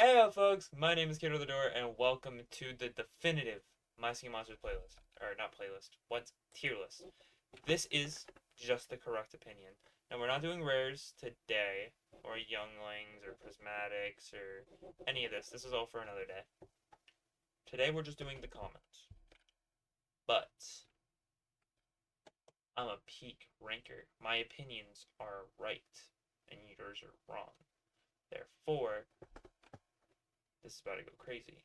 Hey up, folks! My name is Kid the Door, and welcome to the definitive My Singing Monsters playlist. Or, not playlist, what's tier list. This is just the correct opinion. Now, we're not doing rares today, or younglings, or prismatics, or any of this. This is all for another day. Today, we're just doing the commons. But, I'm a peak ranker. My opinions are right, and yours are wrong. Therefore, this is about to go crazy.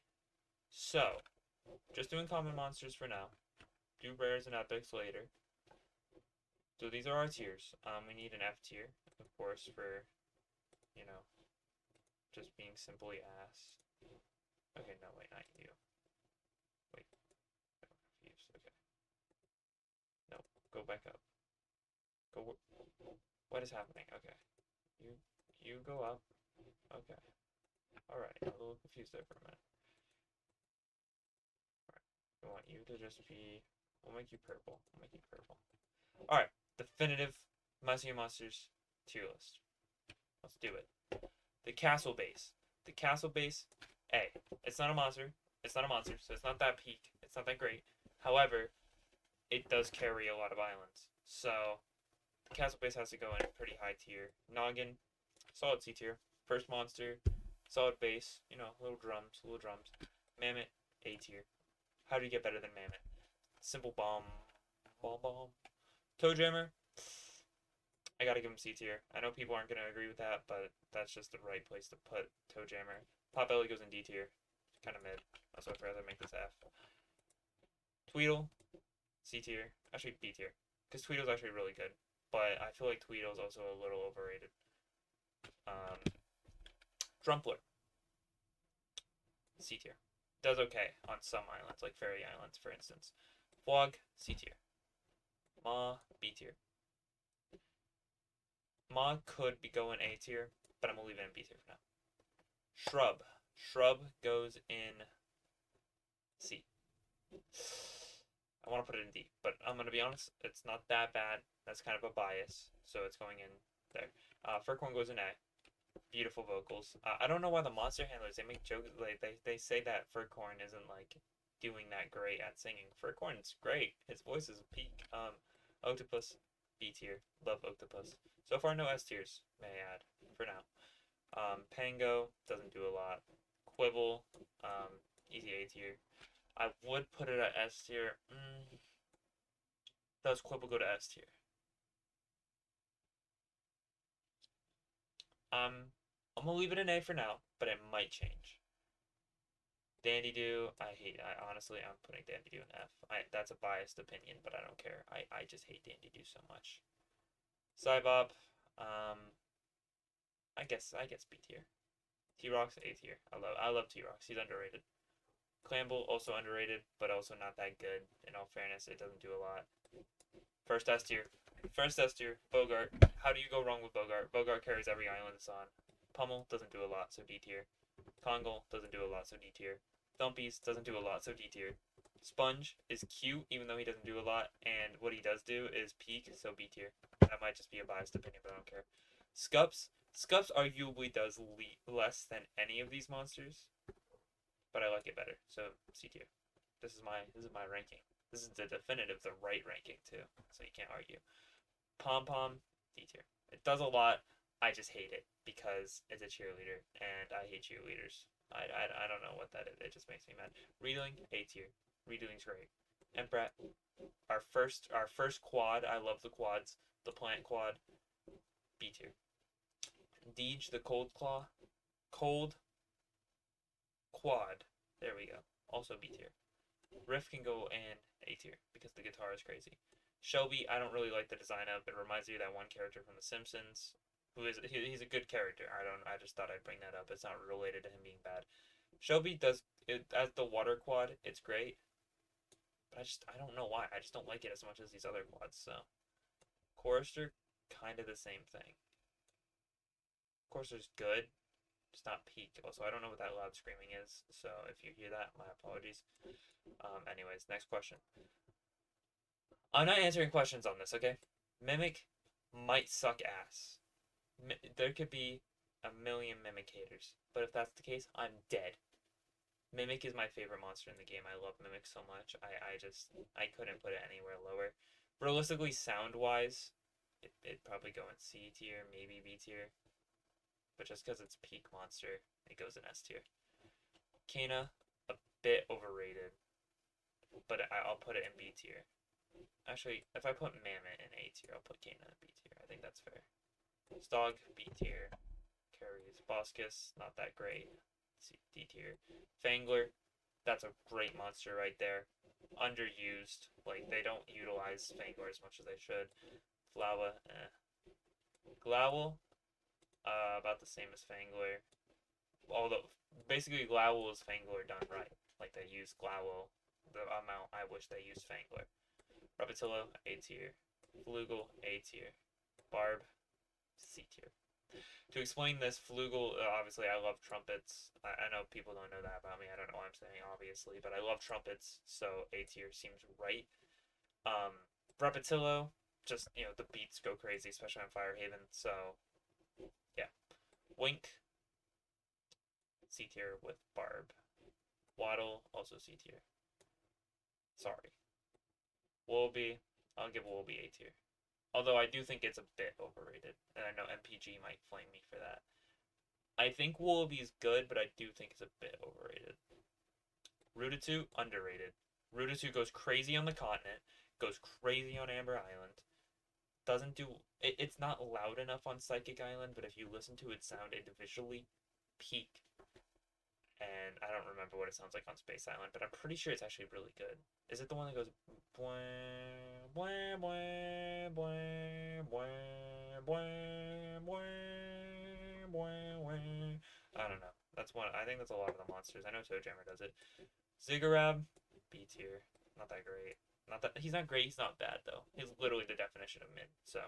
So, just doing common monsters for now. Do rares and epics later. So these are our tiers. We need an F tier, of course, for, you know, just being simply ass. Okay, no, wait, not you. Wait, I'm confused. Okay. No, go back up. Go. What is happening? Okay. You go up. Okay. Alright, I was a little confused there for a minute. Alright, we want you to just be. We'll make you purple. We'll make you purple. Alright, definitive My Singing Monsters tier list. Let's do it. The castle base. The castle base, A. It's not a monster. It's not a monster, so it's not that peak. It's not that great. However, it does carry a lot of islands. So, the castle base has to go in a pretty high tier. Noggin, solid C tier. First monster, solid base. You know, little drums, little drums. Mammoth, A tier. How do you get better than Mammoth? Simple bomb. Bomb bomb. Toe Jammer, I gotta give him C tier. I know people aren't gonna agree with that, but that's just the right place to put Toe Jammer. Potbelly goes in D tier. Kind of mid. That's why I'd rather make this F. Tweedle, C tier. Actually, B tier. Because Tweedle's actually really good. But I feel like Tweedle's also a little overrated. Drumpler, C tier. Does okay on some islands, like Fairy Islands, for instance. Flog, C tier. Ma, B tier. Ma could be going A tier, but I'm gonna leave it in B tier for now. Shrub. Shrub goes in C. I want to put it in D, but I'm going to be honest, it's not that bad. That's kind of a bias, so it's going in there. Furcorn goes in A. Beautiful vocals. I don't know why the monster handlers, they make jokes, like, they say that Furcorn isn't, like, doing that great at singing. Furcorn's great. His voice is a peak. Octopus, B tier. Love Octopus. So far, no S tiers, may I add, for now. Pango doesn't do a lot. Quibble, easy A tier. I would put it at S tier. Does Quibble go to S tier? I'm gonna leave it in A for now, but it might change. Dandy Doo, I hate. Honestly, I'm putting Dandy Doo in F. That's a biased opinion, but I don't care. I just hate Dandy Doo so much. Cybop, I guess B tier. T-Rock's A tier. I love T-Rox. He's underrated. Clamble also underrated, but also not that good. In all fairness, it doesn't do a lot. First S tier. First S tier. Bogart. How do you go wrong with Bogart? Bogart carries every island it's on. Pummel doesn't do a lot, so D tier. Kongle doesn't do a lot, so D tier. Thumpies doesn't do a lot, so D tier. Sponge is cute, even though he doesn't do a lot, and what he does do is peak, so B tier. That might just be a biased opinion, but I don't care. Scups. Scups arguably does less than any of these monsters, but I like it better, so C tier. This is my ranking. This is the definitive, the right ranking too, so you can't argue. Pom Pom, D tier. It does a lot. I just hate it because it's a cheerleader, and I hate cheerleaders. I don't know what that is. It just makes me mad. Redoing, A tier. Redoing's great. Emprat, our first quad. I love the quads. The plant quad, B tier. Deej the cold claw, cold quad. There we go. Also B tier. Riff can go in A tier because the guitar is crazy. Shelby, I don't really like the design of. It reminds me of that one character from The Simpsons, who is he's a good character. I just thought I'd bring that up. It's not related to him being bad. Shelby does it as the water quad. It's great, but I don't know why. I just don't like it as much as these other quads. So Chorister, kind of the same thing. Chorister's good, just not peak. Also, I don't know what that loud screaming is. So if you hear that, my apologies. Anyways, next question. I'm not answering questions on this, okay? Mimic might suck ass. There could be a million Mimicators. But if that's the case, I'm dead. Mimic is my favorite monster in the game. I love Mimic so much. I couldn't put it anywhere lower. Realistically, sound-wise, it'd probably go in C tier, maybe B tier. But just because it's peak monster, it goes in S tier. Kana, a bit overrated. But I'll put it in B tier. Actually, if I put Mammoth in A tier, I'll put Kana in B tier. I think that's fair. Stog, B tier. Carries. Boskus, not that great. D tier. Fangler, that's a great monster right there. Underused. Like, they don't utilize Fangler as much as they should. Flower, Glowl, about the same as Fangler. Although, basically, Glowl is Fangler done right. Like, they use Glowl the amount I wish they used Fangler. Rapatillo, A tier. Flugel, A tier. Barb, C tier. To explain this, Flugel, obviously I love trumpets. I know people don't know that about me. I don't know why I'm saying obviously, but I love trumpets, so A tier seems right. Rapatillo, just, the beats go crazy, especially on Firehaven, so, yeah. Wink, C tier with Barb. Waddle, also C tier. Sorry. Wolby, I'll give Wolby A tier. Although I do think it's a bit overrated, and I know MPG might flame me for that. I think Wolby's good, but I do think it's a bit overrated. Rudatu, underrated. Rudatu goes crazy on the continent, goes crazy on Amber Island. Doesn't do... It's not loud enough on Psychic Island, but if you listen to its sound individually, peak. And I don't remember what it sounds like on Space Island, but I'm pretty sure it's actually really good. Is it the one that goes... Bwah, bwah, bwah, bwah, bwah, bwah, bwah, bwah, bwah. I don't know. That's one. I think that's a lot of the monsters. I know ToeJammer does it. Ziggurat, B tier. Not that great. Not that he's not great. He's not bad though. He's literally the definition of mid. So,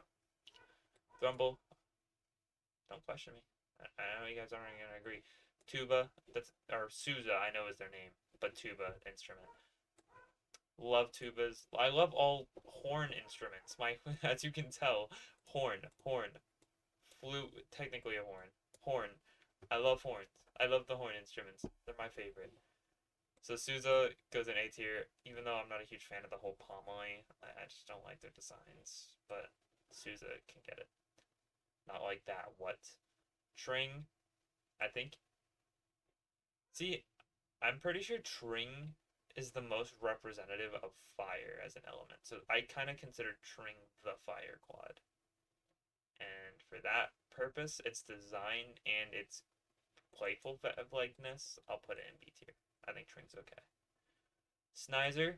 Grumble. Don't question me. I know you guys aren't gonna agree. Tuba. Or Souza. I know is their name, but tuba instrument. Love tubas. I love all horn instruments. As you can tell, horn. Flute, technically a horn. Horn. I love horns. I love the horn instruments. They're my favorite. So Souza goes in A tier, even though I'm not a huge fan of the whole Pomeroy. I just don't like their designs. But Souza can get it. Not like that. What? Tring, I think. See, I'm pretty sure Tring is the most representative of fire as an element. So I kind of consider Tring the fire quad. And for that purpose, its design and its playful likeness, I'll put it in B tier. I think Tring's okay. Snizer,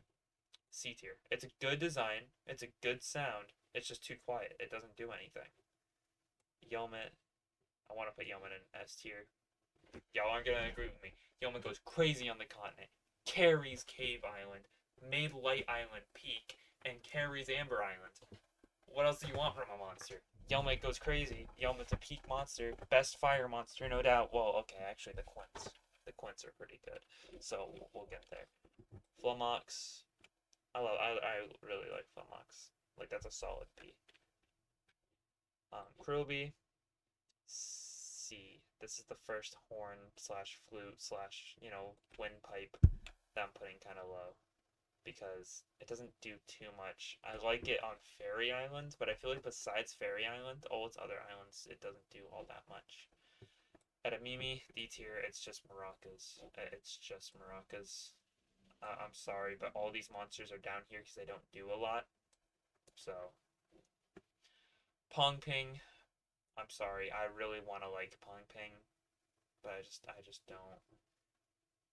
C tier. It's a good design. It's a good sound. It's just too quiet. It doesn't do anything. Yelmet, I want to put Yelmet in S tier. Y'all aren't gonna agree with me. Yelmet goes crazy on the continent, carries Cave Island, made Light Island peak, and carries Amber Island. What else do you want from a monster? Yelmet goes crazy. Yelmet's a peak monster. Best fire monster, no doubt. Well, okay, actually the Quints. The Quints are pretty good. So we'll get there. Flamox. I really like Flamox. Like, that's a solid P. Krillby. C. This is the first horn slash flute slash, windpipe that I'm putting kind of low. Because it doesn't do too much. I like it on Fairy Island, but I feel like besides Fairy Island, all its other islands, it doesn't do all that much. At a Mimi, D tier, it's just maracas. It's just maracas. I'm sorry, but all these monsters are down here because they don't do a lot. So, Pong Ping, I'm sorry, I really want to like Pong Ping, but I just don't.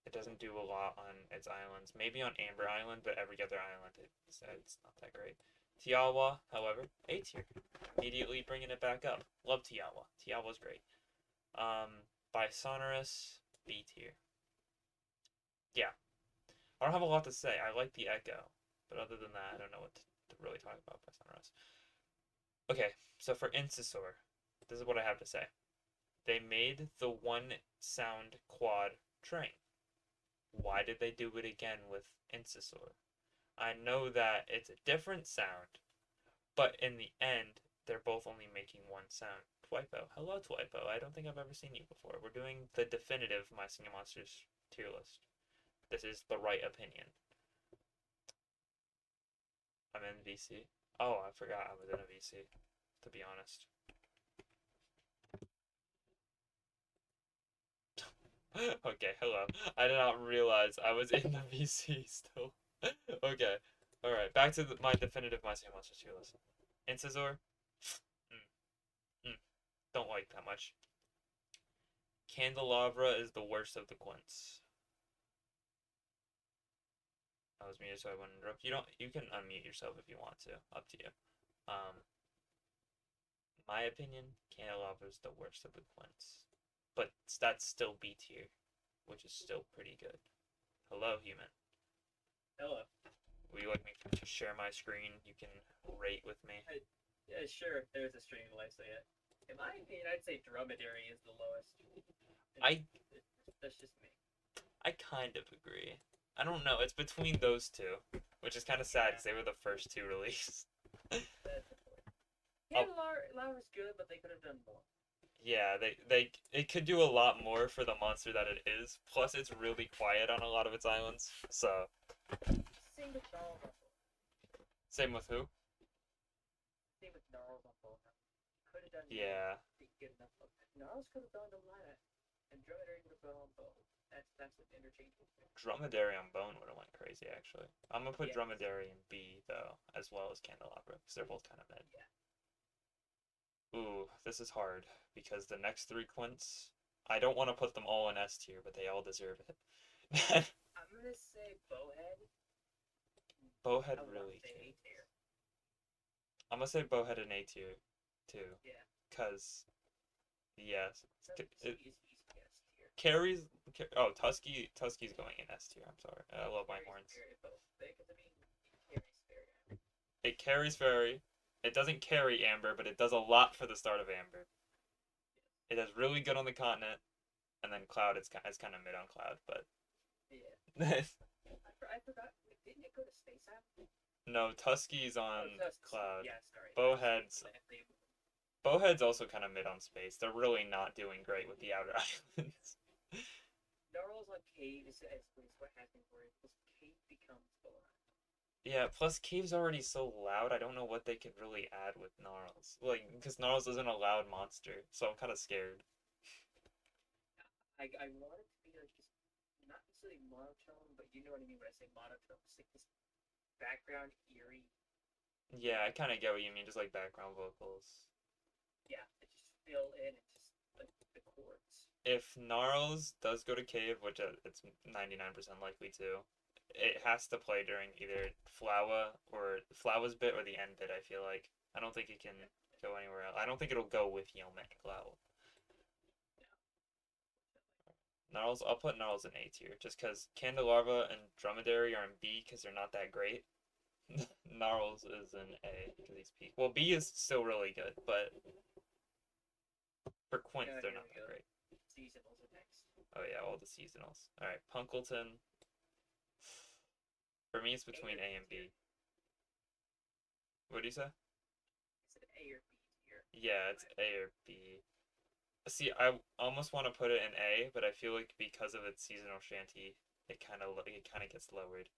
It doesn't do a lot on its islands. Maybe on Amber Island, but every other island, it's not that great. Tiawa, however, A tier. Immediately bringing it back up. Love Tiawa. Tiawa's great. By Sonorous, B tier. Yeah. I don't have a lot to say. I like the Echo, but other than that, I don't know what to really talk about by Sonorous. Okay, so for Incisaur, this is what I have to say. They made the one sound quad train. Why did they do it again with Incisaur? I know that it's a different sound, but in the end, they're both only making one sound. Twipo. Hello, Twipo. I don't think I've ever seen you before. We're doing the definitive My Singing Monsters tier list. This is the right opinion. I'm in VC. Oh, I forgot I was in a VC, to be honest. Okay, hello. I did not realize I was in the VC still. Okay. Alright, back to my definitive My Singing Monsters tier list. Incisaur? Mm, don't like that much. Candelabra is the worst of the quints. I was muted so I wouldn't interrupt. You can unmute yourself if you want to. Up to you. My opinion, Candelabra is the worst of the quints. But that's still B tier, which is still pretty good. Hello, human. Hello. Would you like me to share my screen? You can rate with me. Yeah, sure. There's a stream live, so yeah. In my opinion, I'd say Dromedary is the lowest. That's just me. I kind of agree. I don't know. It's between those two, which is kind of sad because they were the first two released. Yeah, Laura's good, but they could have done more. Yeah, it could do a lot more for the monster that it is. Plus, it's really quiet on a lot of its islands. So. Same with Gnarls on both. Same with who? Same with Gnarls on both. Could have done. Yeah. Good enough. Gnarls could have gone to Lana, and Dromedary would have gone on both. That's an interchangeable thing. Dromedary on Bone would have went crazy actually. I'm gonna put Yes. Dromedary in B though, as well as Candelabra, because they're both kind of mid. Yeah. Ooh, this is hard because the next three quints, I don't want to put them all in S tier, but they all deserve it. I'm gonna say Bowhead. Bowhead really A can. tier. I'm gonna say Bowhead in A tier, too. Yeah. Cause, yes, it Is easy S tier. carries. Oh, Tusky's going in S tier. I'm sorry. I love my horns. It carries Fairy. It doesn't carry Amber, but it does a lot for the start of Amber. It does really good on the continent, and then Cloud, it's kind of mid on Cloud, but. Yeah. I forgot. Didn't it go to Space Island? No, Tusky's on Cloud. Yeah, sorry. Bowhead's also kind of mid on Space. They're really not doing great with the outer islands. Gnarls on Cave is what happened for it. Cave becomes Bowhead. Yeah, plus Cave's already so loud, I don't know what they could really add with Gnarls. Like, because Gnarls isn't a loud monster, so I'm kind of scared. I want it to be like just not necessarily monotone, but you know what I mean when I say monotone. It's like this background eerie. Yeah, I kind of get what you mean, just like background vocals. Yeah, it just fill in and just like the chords. If Gnarls does go to Cave, which it's 99% likely to, it has to play during either Flowa's bit or the end bit, I feel like. I don't think it can go anywhere else. I don't think it'll go with Yeoman and Flowa. Gnarls, I'll put Gnarls in A tier, just because Candelabra and Dromedary are in B because they're not that great. Gnarls is in A because he's peak. Well, B is still really good, but for Quints, they're not that great. Seasonals are next. Oh yeah, all the seasonals. Alright, Punkleton. For me, it's between A and B. What do you say? Is it A or B tier? Yeah, it's A or B. See, I almost want to put it in A, but I feel like because of its seasonal shanty, it kind of gets lowered.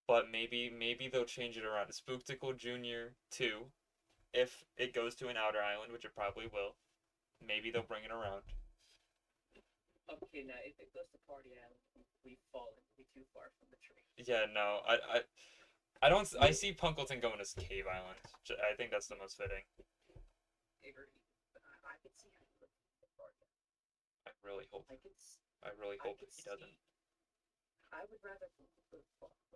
But maybe they'll change it around. Spooktickle Junior 2, if it goes to an outer island, which it probably will. Maybe they'll bring it around. Okay, now if it goes to Party Island, we've fallen way too far from the tree. Yeah, no, I don't. I see Punkleton going to Cave Island. I think that's the most fitting. I could see how you look at Party Island. I really hope he doesn't. I would rather.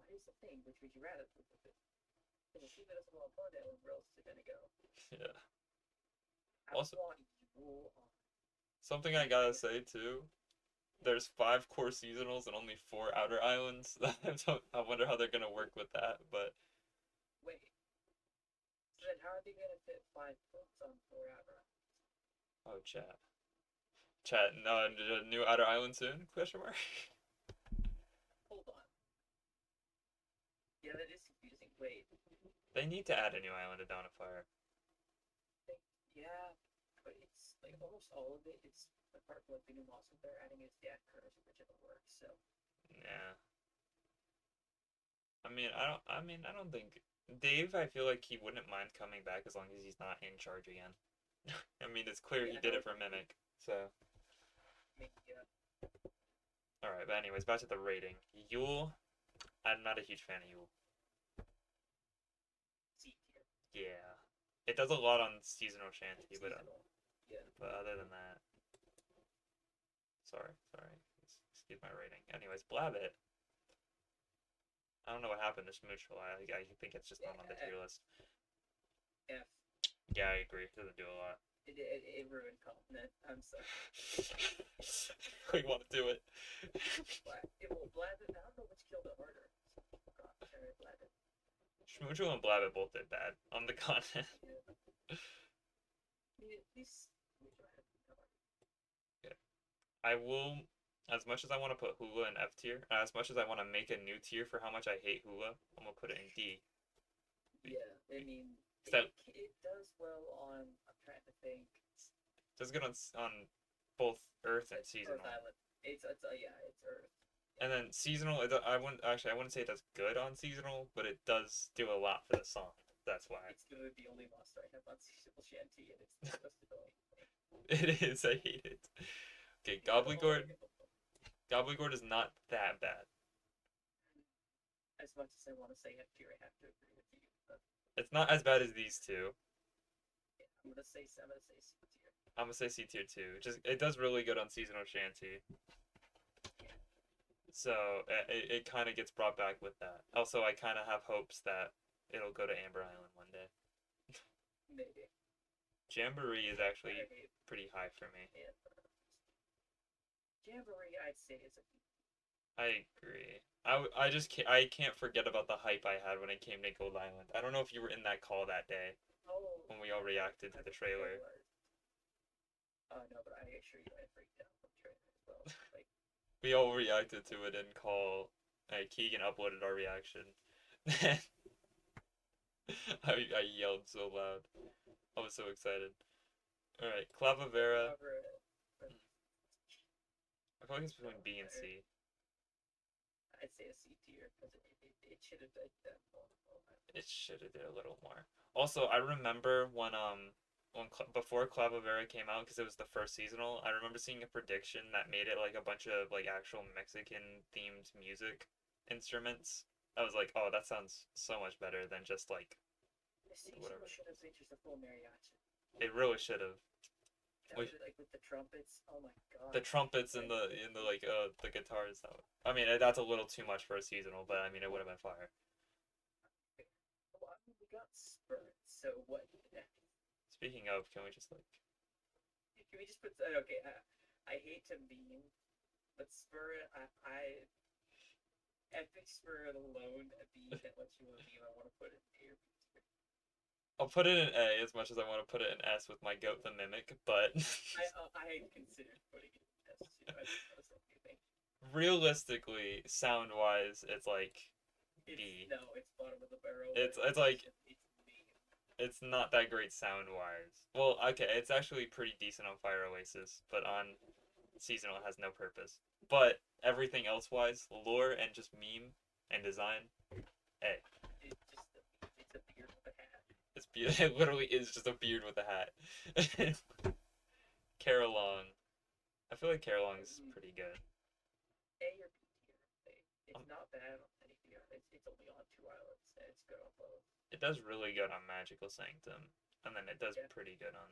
Here's the thing: which would you rather? Because if he doesn't want Party Island, where else is it gonna go? Yeah. I Also, want Yule on. something I gotta say too. There's 5 core seasonals and only 4 outer islands. I wonder how they're gonna work with that, but. Wait. So then, how are they gonna fit 5 books on 4 outer islands? Oh, chat. Chat, no, new outer island soon? Question mark. Hold on. Yeah, that is confusing. Wait. They need to add a new island to Dawn of Fire. Yeah, but it's like almost all of it. It's apart from like the new monsters they're adding is death curse, whichever works. So Yeah. I don't think Dave. I feel like he wouldn't mind coming back as long as he's not in charge again. I mean, it's clear he yeah, did it for Mimic. So, maybe all right. But anyways, back to the rating. Yule. I'm not a huge fan of Yule. C tier, Yeah. It does a lot on seasonal shanty, seasonal. Yeah, but other than that, sorry. Excuse my rating. Anyways, Blabbit. I don't know what happened to Smoochel. I think it's just not on the tier list. F. Yeah, I agree. It doesn't do a lot. It ruined Continent. I'm sorry. We want to do it. Blabbit. I don't know which killed it harder. God, sorry, Blabbit. Smoochel and Blabbit both did bad on the continent. Yeah. At least. Yeah. I will, as much as I want to put Hula in F tier, as much as I want to make a new tier for how much I hate Hula, I'm gonna put it in D. Yeah, I mean, So it does well on. I'm trying to think. does good on both Earth and seasonal. Earth Island. It's yeah, it's Earth. And then seasonal, I wouldn't say it does good on seasonal, but it does do a lot for the song. That's why. It's literally the only monster I have on seasonal shanty, and it's the most annoying thing. It is. I hate it. Okay, Gobblegord. Gobblegord is not that bad. As much as I want to say F tier, I have to agree with you. But It's not as bad as these two. yeah, I'm gonna say C tier. I'm gonna say C tier too. Just it does really good on seasonal shanty. So it kind of gets brought back with that. Also, I kind of have hopes that it'll go to Amber Island one day. Maybe. Jamboree is actually pretty high for me. Yeah. Jamboree, I'd say is a B. I agree. I can't forget about the hype I had when it came to Gold Island. I don't know if you were in that call that day Oh. when we all reacted to the trailer. No, but I assure you, I freaked out from the trailer as well. Like, We all reacted to it in call. Keegan uploaded our reaction. I yelled so loud. I was so excited. All right, Clavavera. I feel like it's between B and C. I'd say a C tier because it should have done that more. It should have did a little more. Also, I remember when before Clavavera came out, because it was the first seasonal. I remember seeing a prediction that made it like a bunch of like actual Mexican themed music instruments. I was like, oh, that sounds so much better than just like whatever. Should have been just a full mariachi. It really should have. Like with the trumpets. Oh my god. The trumpets and the like the guitars. I mean, that's a little too much for a seasonal, but I mean, it would have been fire. Well, I mean, we got Spirit, so what next? Speaking of, can we just like? Can we just put okay? I hate to meme, but Spirit, Epic Spirit alone, a B that lets you a meme. I want to put it here. I'll put it in A as much as I want to put it in S with my goat the mimic, but I considered putting it in S too. I was thinking. Realistically, sound wise, it's like B. No, it's bottom of the barrel. It's like it's not that great sound wise. Well, okay, it's actually pretty decent on Fire Oasis, but on seasonal it has no purpose. But everything else wise, lore and just meme and design, A. It's a beard with a hat. It literally is just a beard with a hat. Carolong. I feel like Carolong's pretty good. A or B tier. It's not bad on anything. It's only on 2 islands. And it's good on both. It does really good on Magical Sanctum, and then it does pretty good on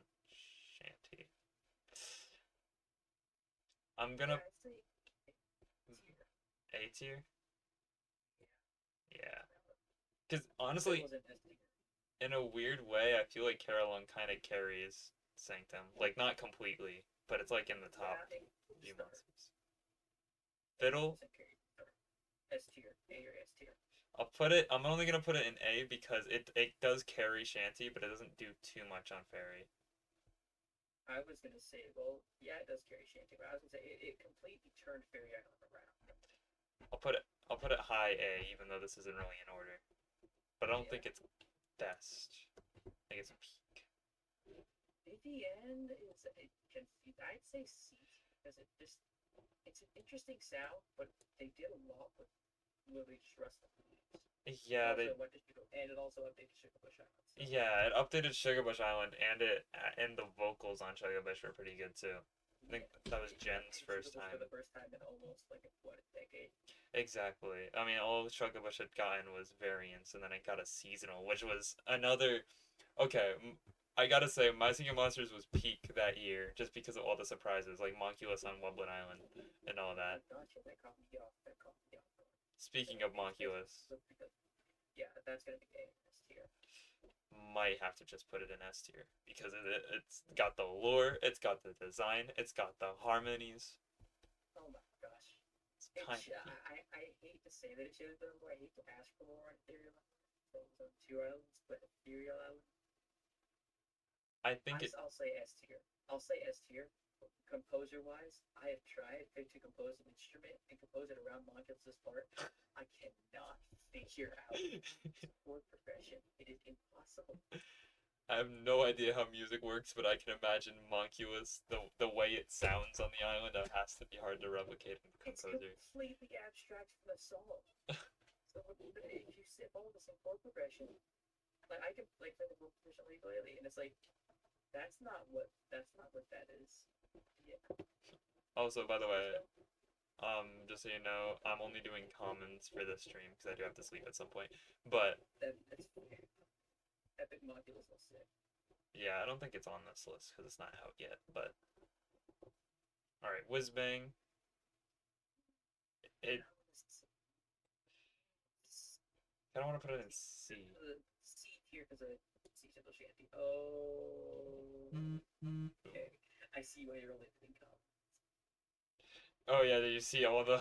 Shanty. I'm gonna A tier. Yeah. Because honestly, in a weird way, I feel like Carolong kind of carries Sanctum. Like, not completely, but it's like in the top few monsters. Fiddle. S tier. A or S tier. I'm only gonna put it in A because it does carry Shanty, but it doesn't do too much on Fairy. I was gonna say, well, yeah, it does carry Shanty, but I was gonna say it completely turned Fairy Island around. I'll put it high A, even though this isn't really in order. But I don't think it's best. I think it's peak. A the end is I'd say C because it's an interesting sound, but they did a lot with literally just Rust. Yeah, they Also went to Sugar, and it also updated Sugar Bush Island. So yeah, it updated Sugar Bush Island and the vocals on Sugar Bush were pretty good too. I think yeah, that was Jen's and first Sugar Bush time. for the first time in almost like what a decade. Exactly. I mean, all Sugar Bush had gotten was variants, and then it got a seasonal, which was another. Okay, I gotta say, My Singing Monsters was peak that year, just because of all the surprises, like Monculus on Wublin Island and all Oh my that. gosh, yeah, that caught me off. That caught me off. Speaking of Monculus, Because, yeah, that's gonna be A S tier. might have to just put it in S tier because it's got the lore, it's got the design, it's got the harmonies. Oh my gosh. It's kind I hate to say that it should have been more. I hate to ask for more on Ethereal Island. Those are two islands, but Ethereal Island. I think it. I'll say S tier. I'll say S tier. Composer wise, I have tried to compose an instrument and compose it around Monculus' part. I cannot figure out chord progression. It is impossible. I have no idea how music works, but I can imagine Monculus, the way it sounds on the island, it has to be hard to replicate in the It's composer. completely abstract from the song. So if you sit all the same chord progression, like I can like play the chord progression ukulele, and it's like that's not what that is. Yeah. Also, by the way, just so you know, I'm only doing commons for this stream because I do have to sleep at some point. But That's Epic Modulus will sit. yeah, I don't think it's on this list because it's not out yet. But all right, Whiz Bang. It. I don't want to put it in C. C tier because of C simple shanty. Oh, okay. I see why you're only putting comments. Oh yeah, did you see all the?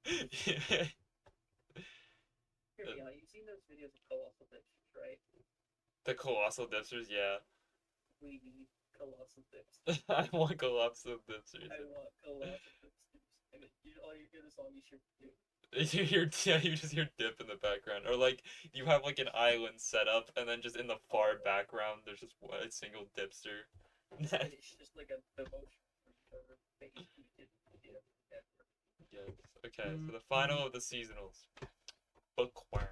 Hear me out. You've seen those videos of colossal dipsters, right? The colossal dipsters, yeah. We need colossal dipsters. I want colossal dipsters. I want colossal dipsters. And all you hear the song you should do. You hear, yeah, you just hear dip in the background, or like you have like an island set up, and then just in the far background, there's just a single dipster. It's just like a devotion for face. Yeah. Yes. Okay, so the final of the seasonals, Bookworm.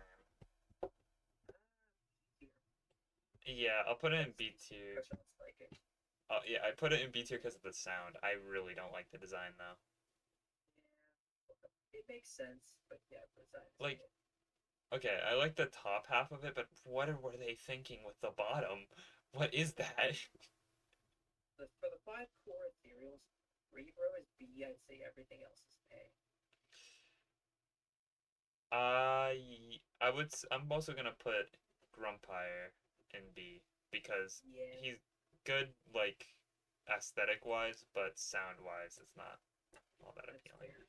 Yeah, I'll put it in B tier. Yeah, I put it in B tier because of the sound. I really don't like the design though. Yeah, it makes sense, but yeah, design. Like, okay, I like the top half of it, but what were they thinking with the bottom? What is that? For the five core ethereals, Rebro is B. I'd say everything else is A. I'm also gonna put Grumpire in B because Yeah. he's good, like aesthetic wise, but sound wise, it's not all that That's appealing. fair.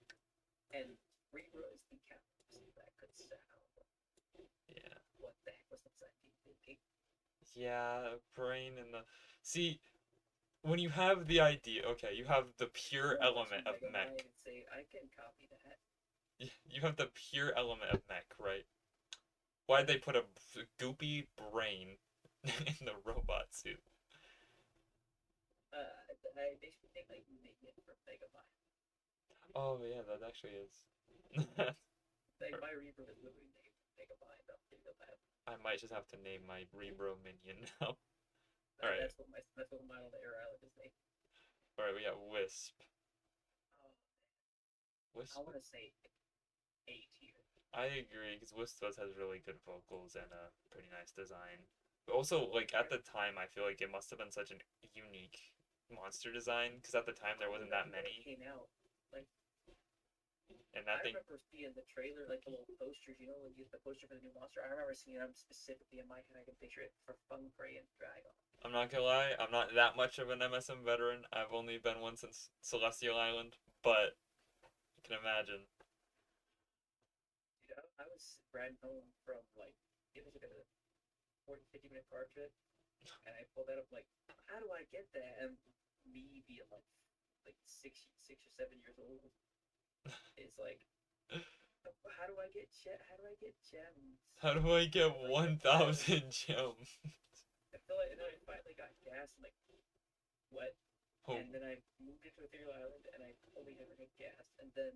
And Rebro is the captain, that could sound. Yeah. What the heck was the design thinking? Yeah, brain and the see when you have the idea. Okay, you have the pure element of mech. Say I can copy that. You have the pure element of mech, right? Why'd they put a goopy brain in the robot suit? They should think like Minion from Megamind. Oh yeah, that actually is. Like my Rebro is literally named Megamind. I'll give you that. I might just have to name my Rebro minion now. Alright. That's what my on the Air Island is named. Alright, we got Wisp. Oh, Wisp. I want to say A tier. I agree because Wisp has really good vocals and a pretty nice design. But also, like at the time, I feel like it must have been such a unique monster design because at the time there wasn't that many. Came out like. And that thing. I remember seeing the trailer, like the little posters, you know, when you get the poster for the new monster. I remember seeing them specifically in my head. I can picture it for Fung Prey and Dragon. I'm not gonna lie, I'm not that much of an MSM veteran. I've only been one since Celestial Island, but you can imagine. Dude, I was riding home from like it was like a 40-50 minute car trip, and I pulled that up like, how do I get that? And me being like 6 or 7 years old, it's like, how do I get gems? How do I get 1,000 gems? I feel like, and then I finally got gas and like what? Oh, And then I moved into Ethereal Island and I only never had gas. And then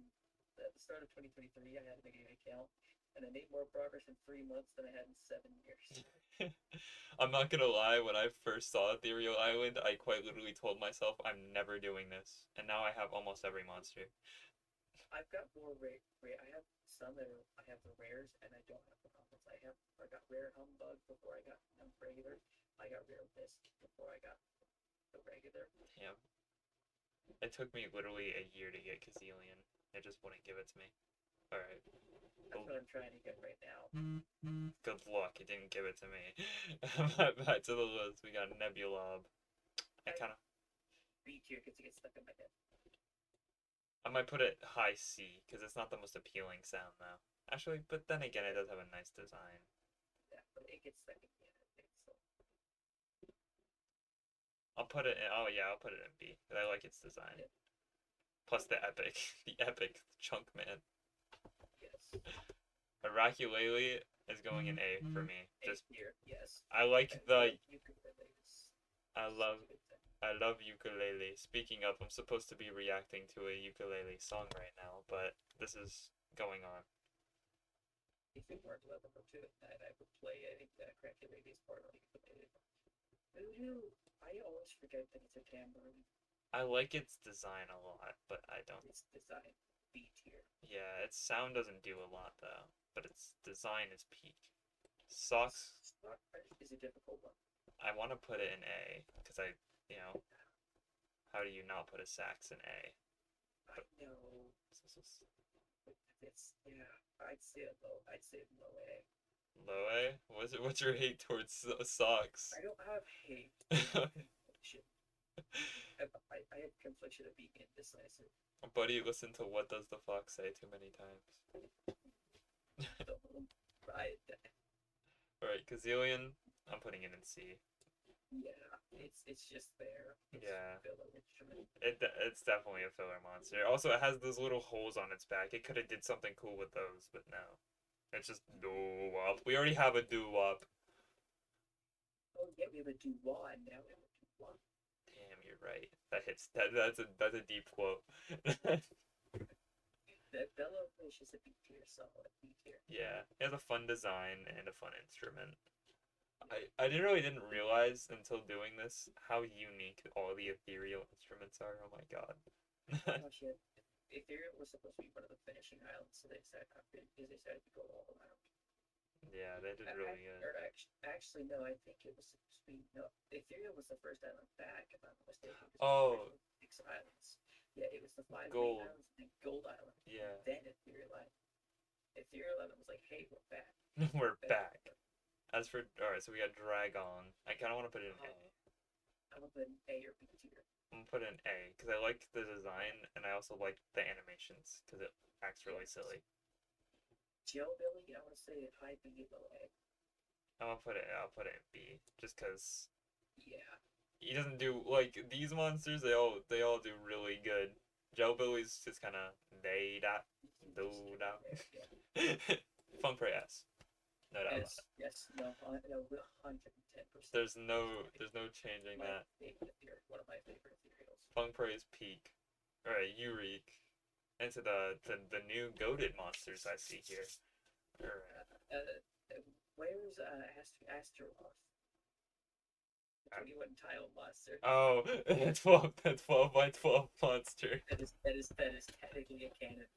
at the start of 2023, I had to make an account, and I made more progress in 3 months than I had in 7 years. I'm not gonna lie, when I first saw Ethereal Island, I quite literally told myself I'm never doing this. And now I have almost every monster. I've got more rare. I have some that are. I have the rares, and I don't have the commons. I got rare humbug before I got regular. I got rare disc before I got the regular. Yeah. It took me literally a year to get Kazillion. It just wouldn't give it to me. Alright. That's what I'm trying to get right now. Good luck, it didn't give it to me. Back to the list, we got Nebulob. I kinda B tier because it gets stuck in my head. I might put it high C, because it's not the most appealing sound though. Actually, but then again it does have a nice design. Yeah, but it gets stuck in my head. So. I'll put it in, oh yeah, I'll put it in B, because I like its design. Yeah. Plus the epic, the epic chunk man. Yes. Araculele is going in A for me. Just tier. Yes. I like And the ukuleles. I love I love ukulele. Speaking of, I'm supposed to be reacting to a ukulele song right now, but this is going on. If it weren't level 2 at night, I would play. I think that Craculele is part of the ukulele. I always forget that it's a tambourine. I like its design a lot, but I don't. It's designed B tier. Yeah, its sound doesn't do a lot though, but its design is peak. Socks, Stock is a difficult one. I want to put it in A because you know, how do you not put a sax in A? I know. It's yeah. I'd say it low. I'd say it low A. Low A? What's your hate towards socks? I don't have hate. I have confliction of being indecisive. Buddy, listen to What Does the Fox Say too many times. Right. Alright, Kazillion, I'm putting it in C. Yeah, it's just there. It's Yeah. filler instrument. It's definitely a filler monster. Also, it has those little holes on its back. It could have did something cool with those, but no. It's just doo-wop. We already have a doo-wop. Oh yeah, we have a Dubois now. We have a Dubois. Damn, you're right. That hits. That's a deep quote. That Bellafish is a B tier, solid B tier. Yeah, it has a fun design and a fun instrument. I didn't realize until doing this how unique all the ethereal instruments are. Oh my god. Gosh, yeah. Ethereal was supposed to be one of the finishing islands, so they decided to go all around. Yeah, they did really good. Actually, no, I think it was supposed to be no. Ethereal was the first island back, if I'm not mistaken. Oh, 6 islands. Yeah, it was the 5 Gold. main islands and Gold Island. Yeah. Then Ethereal Island. Ethereal Island was like, hey, we're back. We're back. As for alright, so we got Dragon. I kind of want to put it in A. I'm gonna put an A or B tier. I'm gonna put it in A because I like the design and I also like the animations because it acts really silly. Jellybilly, I want to say high B, low A. I'll put it in B just because Yeah. he doesn't do like these monsters. They all do really good. Jellybilly's just kind of they that do that. Yeah. Fun prey S. No doubt about it. Yes, no, 110%. There's no changing that. One of my favorite ethereals. Fun prey is peak. All right, Eureek. Into the new goated monsters I see here. Where's Asteroth? The 21 tile monster. Oh, 12 by 12 monster. That is technically a canon.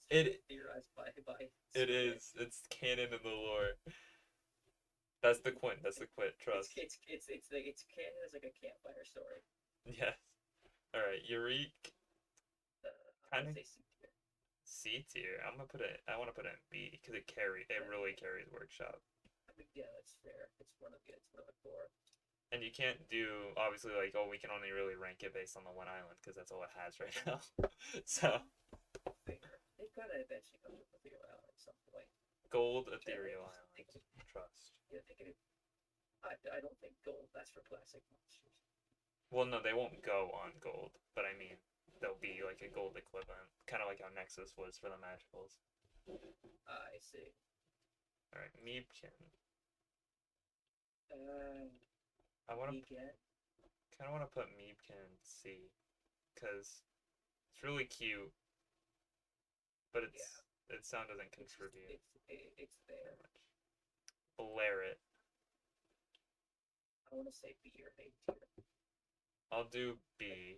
It theorized by it is. It's canon in the lore. That's the quint. That's the quint. Trust. It's canon as like a campfire story. Yes. All right, Eureek. I would say C tier. C tier. I want to put it in B because it really carries workshop. I mean, yeah, that's fair. It's one of the core. And you can't do obviously like we can only really rank it based on the one island because that's all it has right now. So. Fair. They've got to eventually come to Ethereal Island at some point. Gold Ethereal Island. Trust. Yeah, I don't think gold. That's for classic monsters. Well, no, they won't go on gold, but I mean, they'll be like a gold equivalent, kind of like how Nexus was for the Magicals. I see. All right, Meebkin. Uh, I want to Weekend. kind of want to put Meebkin in C, because it's really cute, but Yeah, its sound doesn't it's just contribute it's that there. much. Blare it. I want to say B or A tier. I'll do B,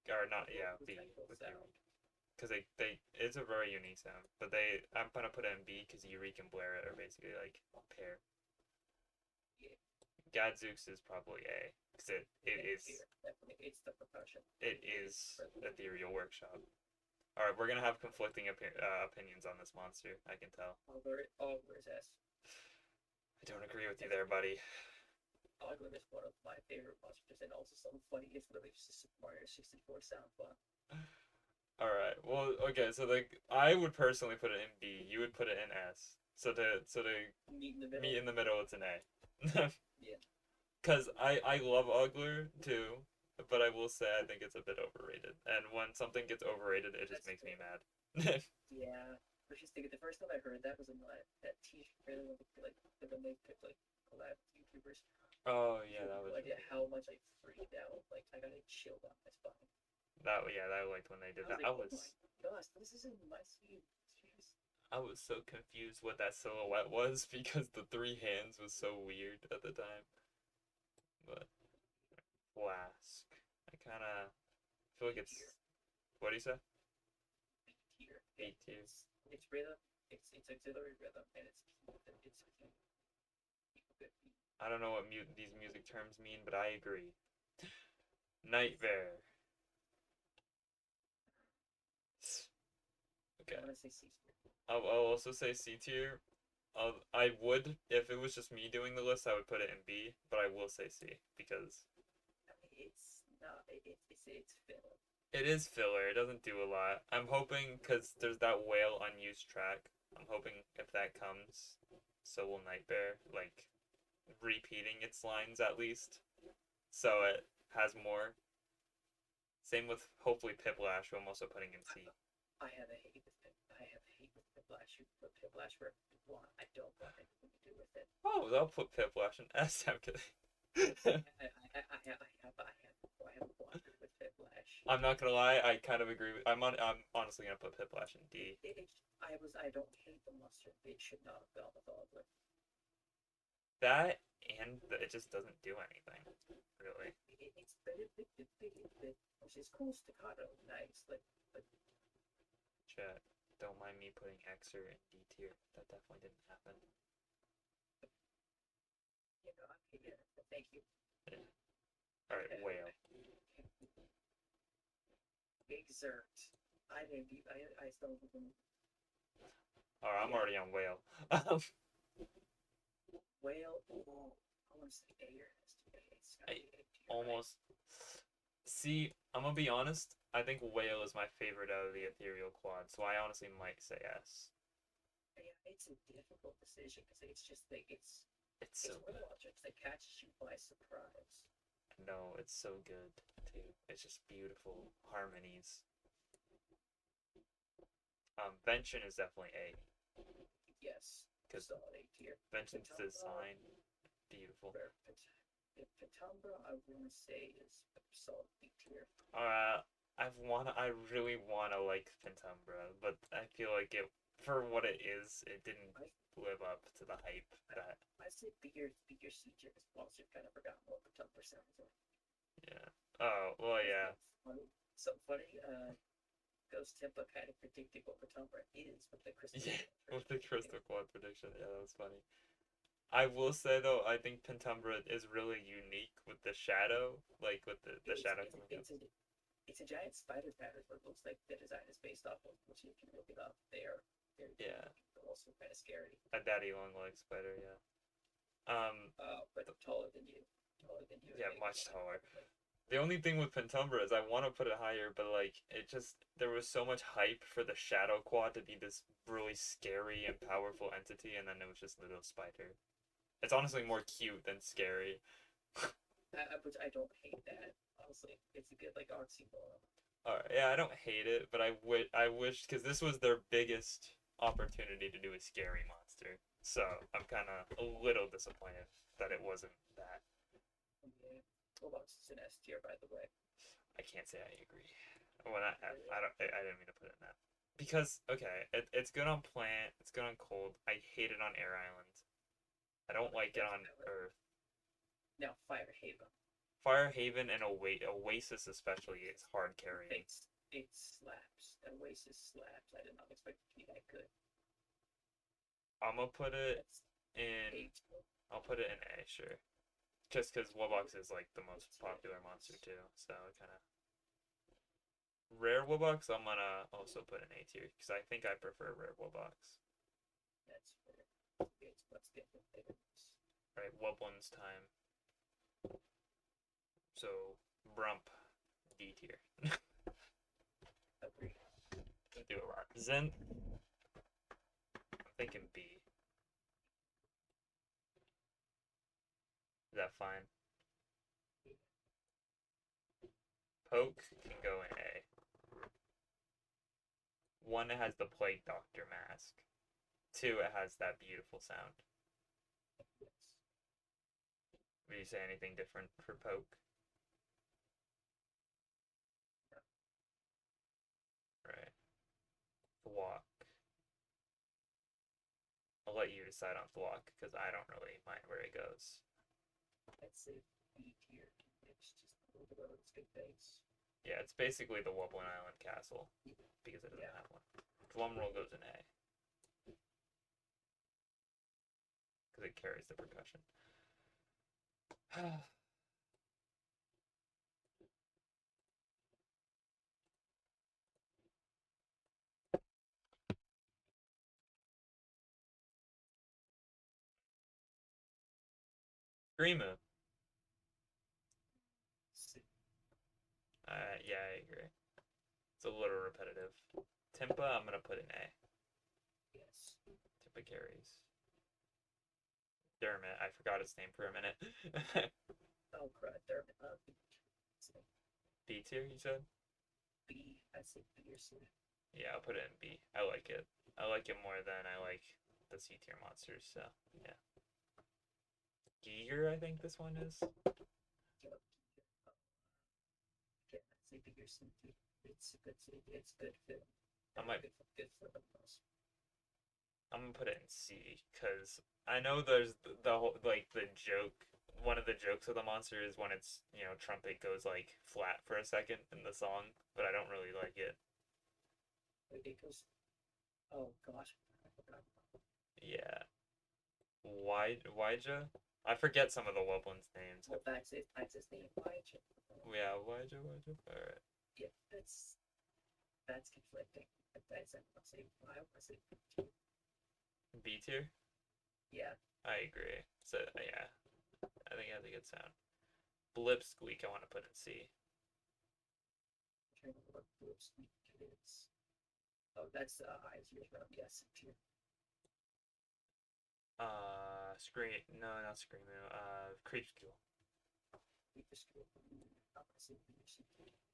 or not. Yeah, B Potential with sound. Eureka, because they it's a very unique sound. But I'm gonna put it in B because Eureka and Blare it are basically like a pair. Yeah, Gadzooks is probably A because A tier. Definitely, it's the percussion. it is Ethereal Workshop. All right, we're gonna have conflicting opinions on this monster. I can tell. Ogre is S. I don't agree with you there, buddy. Ogre is one of my favorite monsters, and also some funny. It's literally just a Super Mario 64 sound fun. All right. Well, okay. So I would personally put it in B. You would put it in S. So to Meet in the middle. meet in the middle, it's an A. Yeah. Cause I love Ugler too, but I will say I think it's a bit overrated. And when something gets overrated, it just That's makes me fair. mad. Yeah. I was just thinking the first time I heard that was in that T-shirt trailer when they picked like collab YouTubers. Oh You yeah, have that no was idea really how much I freaked out. Like I got a chill down my spine. that yeah that I liked when they did I was that. like, oh my gosh, this isn't my sweet. Jeez. I was so confused what that silhouette was because the three hands was so weird at the time. But Flask, I kind of feel like B it's tier. what do you say? B tier. B tier. It's rhythm. It's auxiliary rhythm, and it's good. I don't know what these music terms mean, but I agree. Nightmare. I Okay. want to say C tier. I'll also say C tier. I would, if it was just me doing the list, I would put it in B, but I will say C because I mean, it's not. It's filler. it is filler. It doesn't do a lot. I'm hoping because there's that whale unused track. I'm hoping if that comes, so will Nightmare, like repeating its lines at least, so it has more. Same with hopefully Piplash, who I'm also putting in C. I have a hate with Pip. I have a hate with Piplash. But Piplash for one, I don't want anything to do with it. Oh, I'll put Piplash in S. I'm kidding. I have a blocker with Piplash. I'm not gonna lie, I kind of agree with. I'm honestly gonna put Piplash in D. I don't hate the mustard. It should not have gone with Oliver. That and it just doesn't do anything, really. It's which is cool staccato, nice. Like Chat. Don't mind me putting Xer in D tier. That definitely didn't happen. you know, yeah. Thank you. Yeah. All right, whale. Exert. I didn't. I still haven't. All right, I'm already on whale. Whale. Oh, I want to say A or S. It's gotta I be A tier, right? almost see. I'm gonna be honest. I think whale is my favorite out of the ethereal quad, so I honestly might say S. Yeah, it's a difficult decision because it's just like It's it's so one good. of objects that catches you by surprise. No, it's so good too. It's just beautiful harmonies. Vention is definitely A Yes, because solid A tier. Vention's Petumbra, design beautiful. Petumbra, I want to say is solid B tier. Uh, I really wanna like Pentumbra, but I feel like it for what it is, it didn't I live up to the hype that I say B or C tier because monster kind of forgotten what Petumbra sounds like. yeah. Oh well, yeah. Something funny. Ghost Tempa kind of predicted what Petumbra is with the crystal. Yeah, with the crystal quad prediction, yeah, that was funny. I will say though, I think Pentumbra is really unique with the shadow, like with the It's shadow it's coming up. it's a it's a giant spider pattern, but it looks like the design is based off of. Which if you look it up, they're Yeah, also kind of scary. a daddy long leg spider, yeah. But taller than you, Yeah, and maybe much like, taller. like The only thing with Pentumbra is I want to put it higher, but like it just there was so much hype for the Shadow Quad to be this really scary and powerful entity, and then it was just little spider. It's honestly more cute than scary. which I don't hate that. Honestly, it's a good like oxymoron. Alright, yeah, I don't hate it, but I wish because this was their biggest opportunity to do a scary monster, so I'm kind of a little disappointed. that it wasn't that. Yeah. Roblox is an S tier, by the way. I can't say I agree. Well, not F. I didn't mean to put it in that. Because okay, it's good on plant. It's good on cold. I hate it on air island. I don't like it on earth. Now, Fire Haven. Fire Haven and Oasis especially is hard carrying. It slaps. Oasis slaps. I did not expect it to be that good. I'm gonna put it That's in. eight. I'll put it in A, sure. Just because Wobox is like the most popular monster too, so it kind of. Rare Wobox, I'm gonna also put in A tier because I think I prefer Rare Wobox. That's fair. Let's get the favorites. Right, Wublin's time. So Brump, D tier. Agreed. Do a lot. Zen, I'm thinking B. Is that fine? Poke can go in A. One, it has the Plague Doctor mask. Two, it has that beautiful sound. Yes. Would you say anything different for Poke? Right. Thwack. I'll let you decide on Thwack because I don't really mind where it goes. I'd say B tier. It's just a little bit of its good base. Yeah, it's basically the Wublin Island Castle because it doesn't have one. Drumroll goes in A because it carries the percussion. Grimu. C. Yeah, I agree. It's a little repetitive. Timpa, I'm gonna put in A. Yes. Timpa carries. Dermot, I forgot his name for a minute. Oh, crud. Dermot. B tier, you said? B. I'd say B or C. Yeah, I'll put it in B. I like it. I like it more than I like the C tier monsters, so yeah. Giger, I think this one is. Yep. Yeah, I'd say B or C. It's good. It's good for. I might. Good for the most. I'm gonna put it in C because I know there's the whole like the joke. One of the jokes of the monster is when its trumpet goes like flat for a second in the song, but I don't really like it. It goes. Oh gosh, I forgot. Yeah. Wyja? I forget some of the Wublin's names. Well, that's his name. Wyja. Yeah, Wyja. Alright. Yeah, that's conflicting. That's I want to say. I want to say. B tier? Yeah. I agree. So yeah, I think it has a good sound. Blip Squeak, I want to put in C. I'm trying to look what Squeak is. Oh, that's high tier. Yes, tier. Scream. No, not Screamo. Creep School.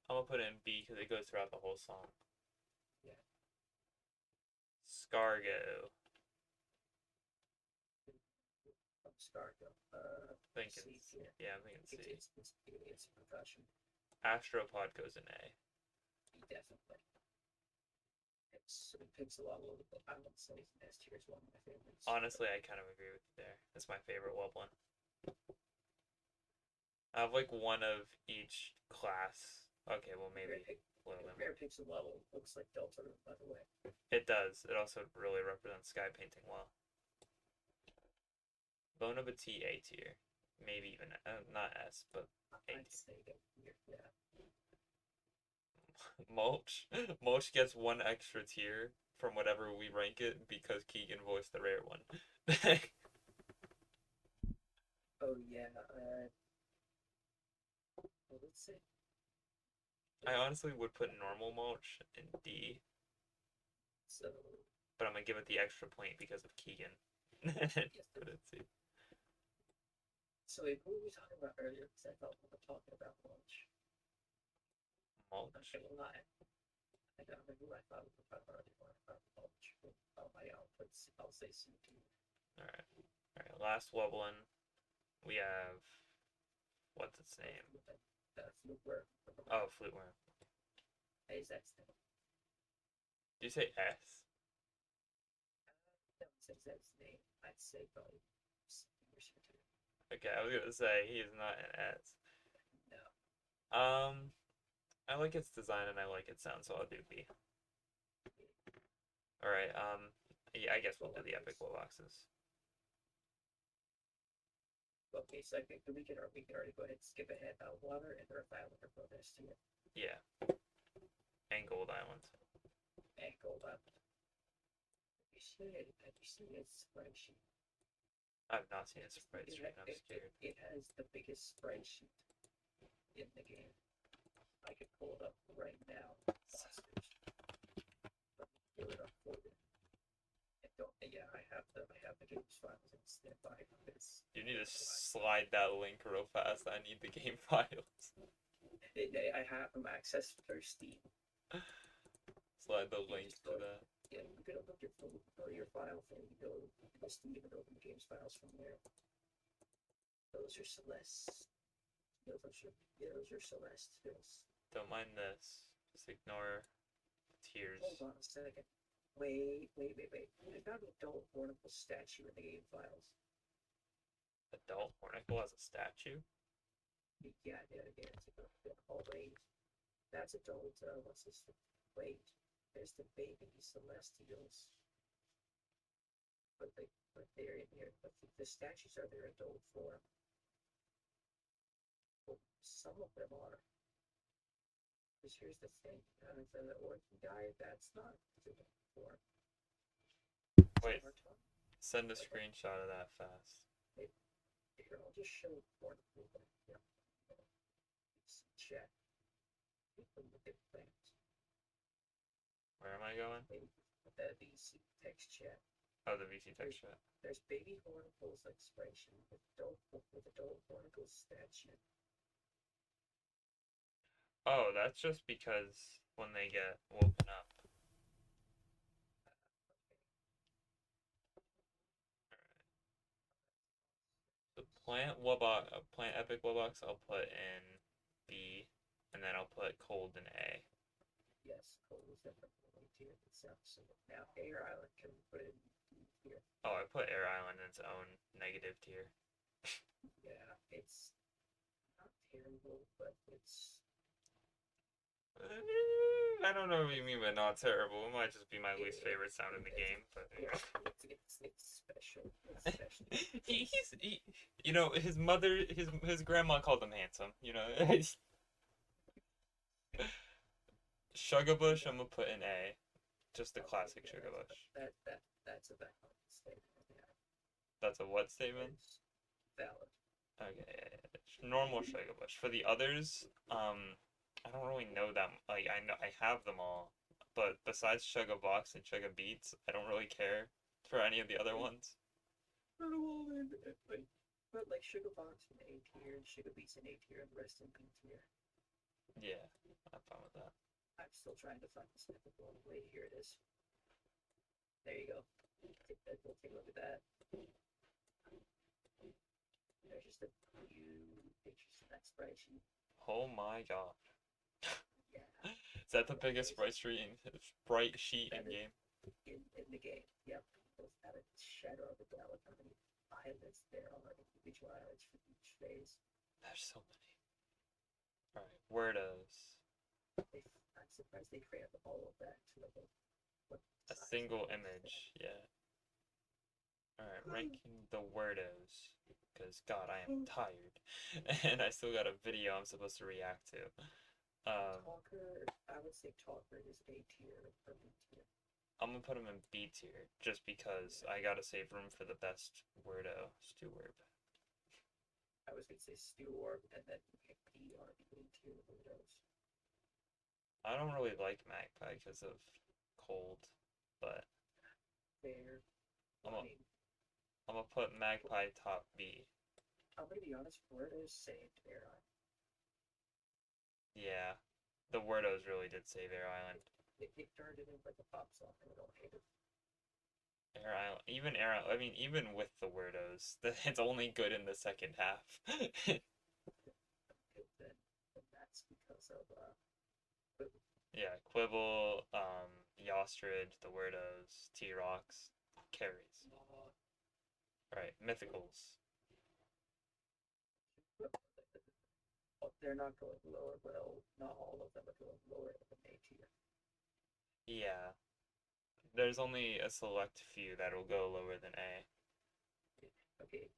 I'm gonna put it in B because it goes throughout the whole song. Yeah. Scargo. Scargo. Thinking C tier. yeah, I'm thinking C. It's percussion. Astropod goes in A. Definitely. It picks a lot of the. I would say S tier is one of my favorites. Honestly, I kind of agree with you there. It's my favorite Wublin. I have like one of each class. Okay, well maybe Rare picks a level. Looks like Delta, by the way. it does. It also really represents sky painting well. Bone of a T A tier, maybe even not S, but A I'd tier. say that yeah. Mulch gets one extra tier from whatever we rank it because Keegan voiced the rare one. Oh yeah. Well, let's see. I honestly would put normal Mulch in D, So but I'm gonna give it the extra point because of Keegan. yes. Put it C. So wait, what were we talking about earlier? Because I thought we were talking about lunch. Mulch. Okay, well, not. I don't remember what I thought we were talking about lunch. Oh my, I'll say C. All right. Last Wublin. We have what's its name? Flukeworm. Oh, flute worm. Is that name? Did you say S? That says that's name. I'd say probably Okay, I was gonna say he is not an S. no. I like its design and I like its sound, so I'll do B. All right. Yeah, I guess we'll do the epic wall boxes. Okay, so I think we can already go ahead and skip ahead. Water and Earth Island are bonus to it. Yeah. And Gold Island. And Gold Island. Have you seen it? Have you seen its sprite sheet? I've not seen its sprite sheet. I'm scared. It has the biggest sprite sheet in the game. I could pull it up right now. Pull it up for you. Yeah, I have the game's files and standby for this. You need to slide that link real fast. I need the game files. I have them accessed through Steam. Slide the link to that. Yeah, you can open your file thing. You go to Steam and open the game's files from there. Those are Celeste. Those are Celeste. Don't mind this. Just ignore the tears. Hold on a second. Wait. I found an adult Barnacle statue in the game files. Adult Hornicle has a statue? Yeah, it's all wait. That's adult, what's this? Wait. There's the baby Celestials. But they're in here. But the statues are their adult form. Well, some of them are. Because here's the thing. The orphan guy, that's not adult form. Wait. Send a screenshot of that fast. Here, I'll just show one. Yeah. Check. Look at things. Where am I going? The VC text chat. Oh, the VC text chat. There's baby hornicles expiration with adult hornicle statue. Oh, that's just because when they get woken up. The plant epic Wubbox I'll put in B, and then I'll put cold in A. Yes, cold is definitely tier itself. So now Air Island can put it in here. Oh, I put Air Island in its own negative tier. Yeah, it's not terrible, but it's. I don't know what you mean by not terrible. It might just be my least favorite sound in the game, but It's special. It's special. You know, his grandma called him handsome. You know, Sugarbush, I'm gonna put in A, just the classic Sugarbush. That's a valid statement. Yeah. That's a what statement? It's valid. Okay, normal Sugarbush. For the others, I don't really know them. Like I have them all, but besides Sugar Box and Sugar Beats, I don't really care for any of the other ones. But like Sugar Box in A tier, and Sugar Beats in A tier, and the rest in B tier. Yeah, I'm fine with that. I'm still trying to find the snippet one. Wait, here it is. There you go. We'll take a look at that. There's just a few pictures in that sprite sheet. Oh my god. Yeah. Is that the biggest sprite sheet in game? In the game, yep. Both have a shadow of the galaxy. How many islands there are, individual islands for each phase. There's so many. Alright, Wordos. I'm surprised they created all of that to like a single image, yeah. Alright, ranking the Wordos. Because, God, I am tired. And I still got a video I'm supposed to react to. Talker, I would say Talker is A tier or B tier. I'm gonna put him in B tier, just because I gotta save room for the best Wordo, Steward. I was gonna say Steward, and then P are the A tier Wordos. I don't really like Magpie because of cold, but Fair. I'm gonna put Magpie top B. I'm gonna be honest, Wordos saved Air Island. Yeah, the Wordos really did save Air Island. It turned it into like a pop song, and we don't hate it. Air Island, even Air, I mean, even with the Wordos, it's only good in the second half. Then that's because of Yeah, Quibble, Yostrid, the Wordos, T-Rox, carries. uh, Alright, Mythicals. they're not going lower, but not all of them are going lower than A tier. Yeah, there's only a select few that'll go lower than A. Okay,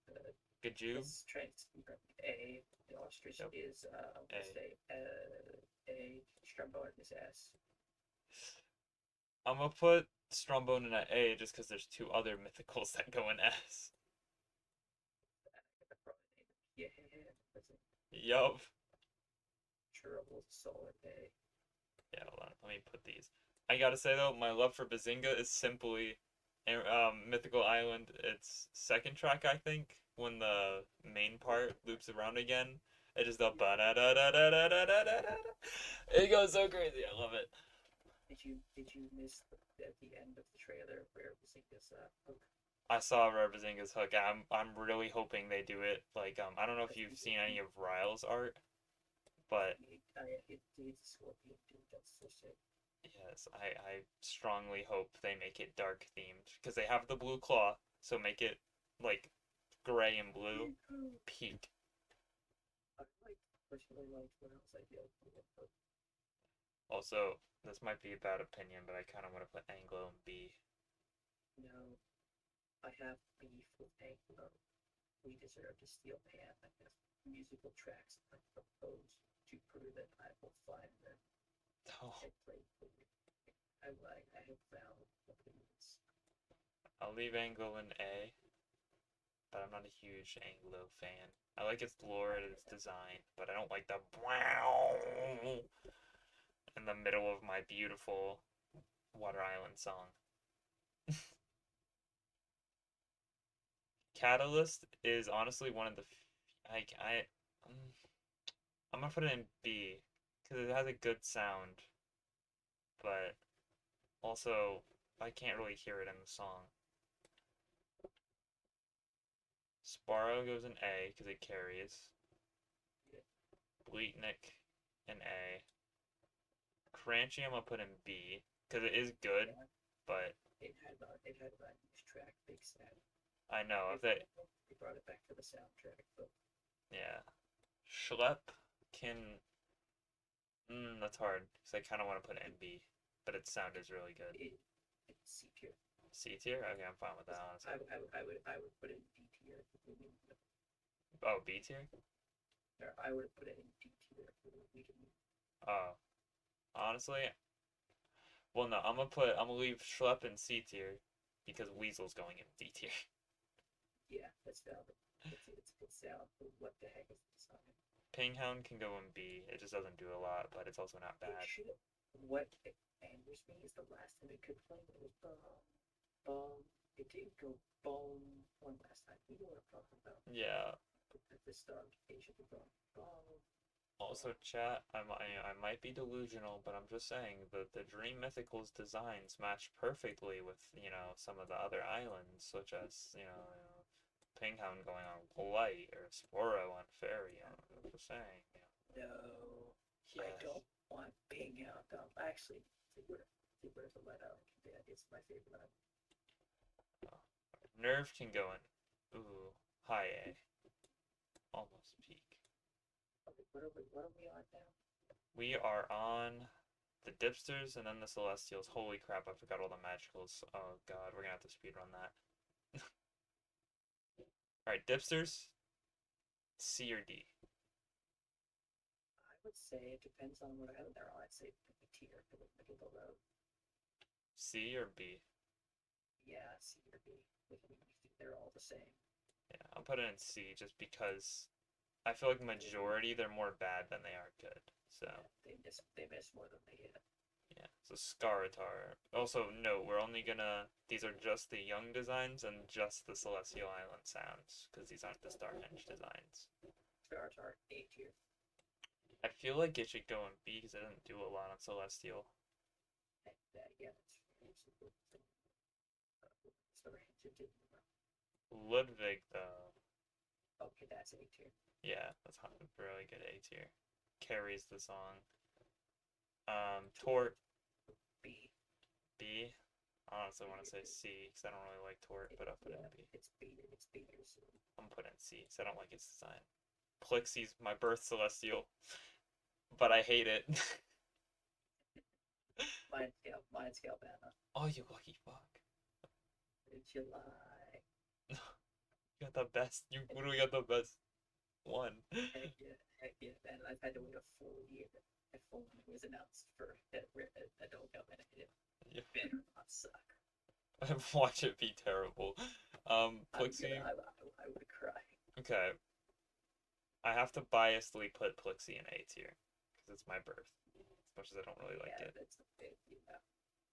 Gajoob, let's try from A. The ostrich yep, is A. let's say A. Strumbone is S. I'm gonna put Strombone in at A just because there's two other Mythicals that go in S. Yeah, that's a Yup. durable solid A. Yeah, hold on. Let me put these. I gotta say though, my love for Bazinga is simply Mythical Island. It's second track, I think, when the main part loops around again. It is the ba da da da da da da da da da. It goes so crazy. I love it. Did you miss at the end of the trailer where Bazinga's hook? I saw Rare Bazinga's hook. I'm really hoping they do it. Like I don't know if you've seen any of Ryle's art, but It's a scorpion, dude. That's so sick. yes, I strongly hope they make it dark themed because they have the blue claw, so make it like gray and blue. Peak. I personally liked what else I did. Also, this might be a bad opinion, but I kind of want to put Anglo in B. No, I have beef with Anglo. We deserve to steal Pan. I have musical tracks I propose to prove it. I will find them Oh, and play for you. I have found opinions. I'll leave Anglo in A, but I'm not a huge Anglo fan. I like its lore and its design, but I don't like the wow in the middle of my beautiful Water Island song. Catalyst is honestly one of the um, I'm gonna put it in B because it has a good sound, but also I can't really hear it in the song. Sparrow goes in A because it carries. Bleatnik in A. Crunchy I'm gonna put in B because it is good, Yeah, but it had a nice track, Big Sad. I know if they They brought it back to the soundtrack, but yeah. Schlep can that's hard because I kind of want to put in B, but its sound is really good. it's C tier. C tier? Okay, I'm fine with that, honestly. I would put it in D tier. Oh, B tier? Or I would put it in D tier. We can, Oh, honestly, well, no, I'm gonna leave Schlep in C tier because Weasel's going in D tier. yeah, that's valid. It's a good sound, but what the heck is the design? Pinghound can go in B. It just doesn't do a lot, but it's also not It bad. should. What angers me is the last time it could play. It was boom. It didn't go boom one last time. You know what I'm talking about? Yeah. At the start, it should be going boom. Also, chat, I might be delusional, but I'm just saying that the Dream Mythical's designs match perfectly with, some of the other islands, such as, Pinghound going on Light or Sporo on Fairy. I'm just saying. No, I Yes. don't want being out. Actually, Super is a let out. Yeah, it's my favorite one. Oh. Nerve can go in. Ooh, high A. Almost peak. Okay, what are we on now? We are on the Dipsters and then the Celestials. Holy crap, I forgot all the magicals. Oh god, we're gonna have to speedrun that. Alright, Dipsters, C or D? I would say it depends on what island they're on. I'd say B tier for the middle of the road. C or B? Yeah, C or B. They're all the same. Yeah, I'll put it in C just because I feel like majority they're more bad than they are good. So, Yeah, they miss more than they hit. yeah. So Scaritar. Also, no, we're only gonna. These are just the young designs and just the Celestial Island sounds because these aren't the Starhenge designs. Stars are A tier. I feel like it should go in B because it doesn't do a lot on Celestial. Yeah, that's So range it didn't. Ludwig, though. Okay, that's A tier. Yeah, that's really good A tier. Carries the song. Tort, B. B. I honestly want to say C because I don't really like Tort, but I'll put it in B. It's B. It's B or C. I'm putting it in C because I don't like its design. Plixie's my birth celestial, but I hate it. Mine's Galvana. Oh, you lucky fuck. July. You got the best. You literally got the best one. Heck yeah, man. I've had to wait a full year before it was announced for adult Galvana. It better not suck. Watch it be terrible. Plixie. I would cry. Okay, I have to biasly put Plixie in A tier because it's my birth. As much as I don't really like Yeah, it. that's a big, yeah.